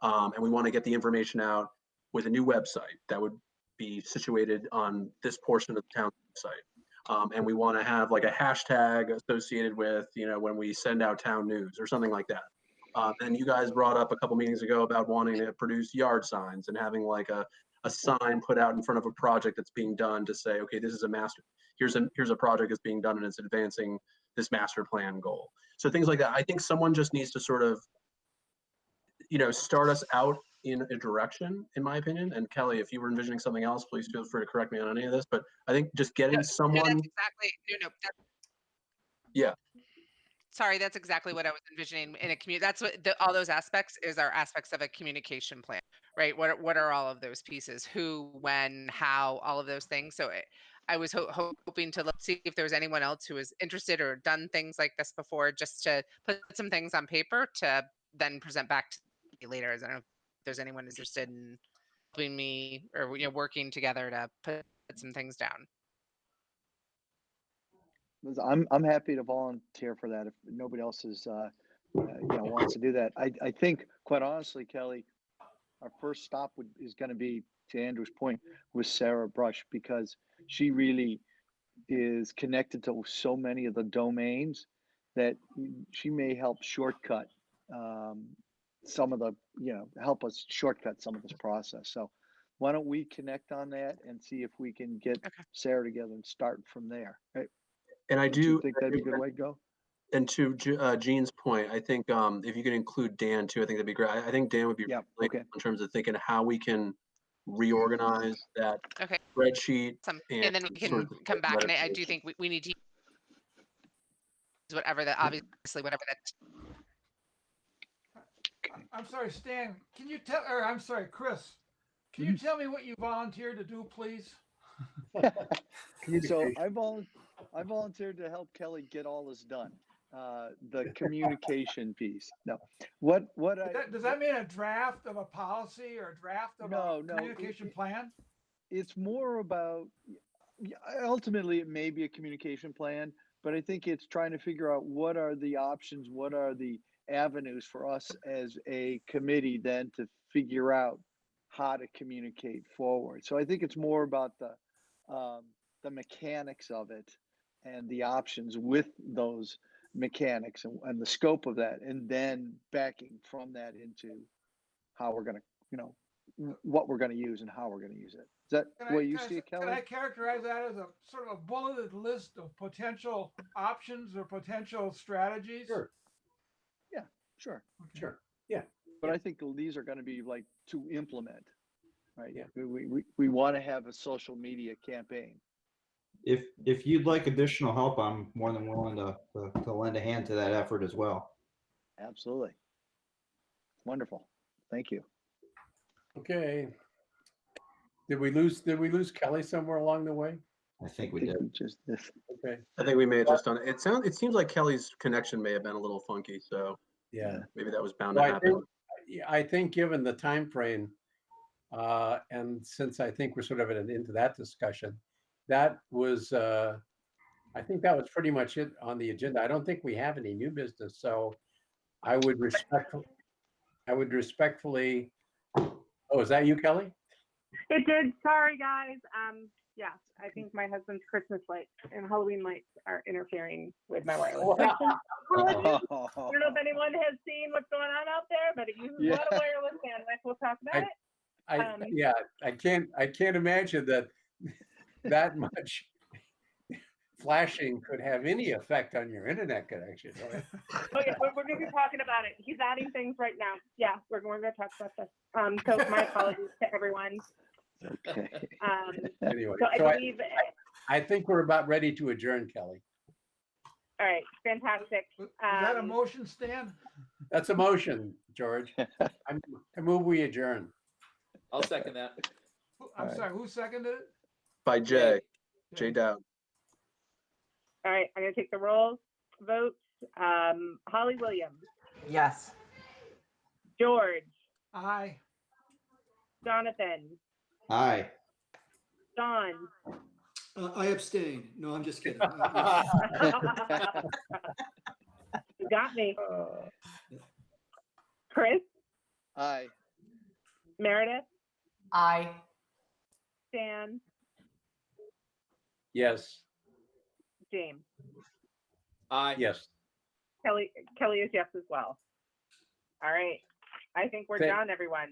And we want to get the information out with a new website that would be situated on this portion of the town website. And we want to have like a hashtag associated with, when we send out town news or something like that. And you guys brought up a couple meetings ago about wanting to produce yard signs and having like a sign put out in front of a project that's being done to say, okay, this is here's a project that's being done and it's advancing this master plan goal. So things like that. I think someone just needs to sort of, start us out in a direction, in my opinion. And Kelly, if you were envisioning something else, please feel free to correct me on any of this. But I think just getting someone. That's exactly. Yeah. Sorry, that's exactly what I was envisioning in a community. That's what all those aspects are aspects of a communication plan, right? What are all of those pieces? Who, when, how, all of those things. So I was hoping to see if there was anyone else who was interested or done things like this before, just to put some things on paper to then present back to me later. I don't know if there's anyone interested in helping me or working together to put some things down. I'm happy to volunteer for that if nobody else is wants to do that. I think, quite honestly, Kelly, our first stop is going to be, to Andrew's point, with Sarah Brush, because she really is connected to so many of the domains that she may help shortcut some of the, help us shortcut some of this process. So why don't we connect on that and see if we can get Sarah together and start from there, right? And I do think that'd be a good way to go. And to Gene's point, I think if you could include Dan too, I think that'd be great. I think Dan would be really good in terms of thinking how we can reorganize that spreadsheet. And then we can come back, and I do think we need to use whatever that. I'm sorry, Stan. Can you tell? Or I'm sorry, Chris. Can you tell me what you volunteered to do, please? So I volunteered to help Kelly get all this done. The communication piece. No, does that mean a draft of a policy or a draft of a communication plan? It's more about, ultimately it may be a communication plan, but I think it's trying to figure out what are the options, what are the avenues for us as a committee then to figure out how to communicate forward. So I think it's more about the mechanics of it and the options with those mechanics and the scope of that, and then backing from that into how we're going to, what we're going to use and how we're going to use it. Is that the way you see it, Kelly? Can I characterize that as a sort of a bulleted list of potential options or potential strategies? Sure. Yeah, sure. Okay. Sure. Yeah. But I think these are going to be like to implement, right? Yeah. We want to have a social media campaign. If you'd like additional help, I'm more than willing to lend a hand to that effort as well. Absolutely. Wonderful. Thank you. Okay. Did we lose Kelly somewhere along the way? I think we did. Okay. I think we may have just done it. It seems like Kelly's connection may have been a little funky, so yeah, maybe that was bound to happen. I think given the time frame, and since I think we're sort of into that discussion, that was I think that was pretty much it on the agenda. I don't think we have any new business, so I would respectfully. Oh, is that you, Kelly? It did. Sorry, guys. Yeah, I think my husband's Christmas lights and Halloween lights are interfering with my wireless connection. I don't know if anyone has seen what's going on out there, but it uses a lot of wireless bandwidth. We'll talk about it. I can't imagine that much flashing could have any effect on your internet connection, right? Okay, we're going to be talking about it. He's adding things right now. Yeah, we're going to talk about this. So my apologies to everyone. Okay. Anyway, So I so believe, I think we're about ready to adjourn, Kelly. all right, fantastic. Is that a motion, Stan? That's a motion, George. I move we adjourn. I'll second that. I'm sorry, who seconded it? By Jay, Jay Dowd. All right, I'm going to take the roll votes. Holly Williams, Yes. George, Aye. Jonathan, Aye. Sean. I abstain. No, I'm just kidding. You got me. Chris, Aye. Meredith, Aye. Stan, Yes. James. Aye. Yes. Kelly is yes as well. All right. I think we're Thank- done, everyone.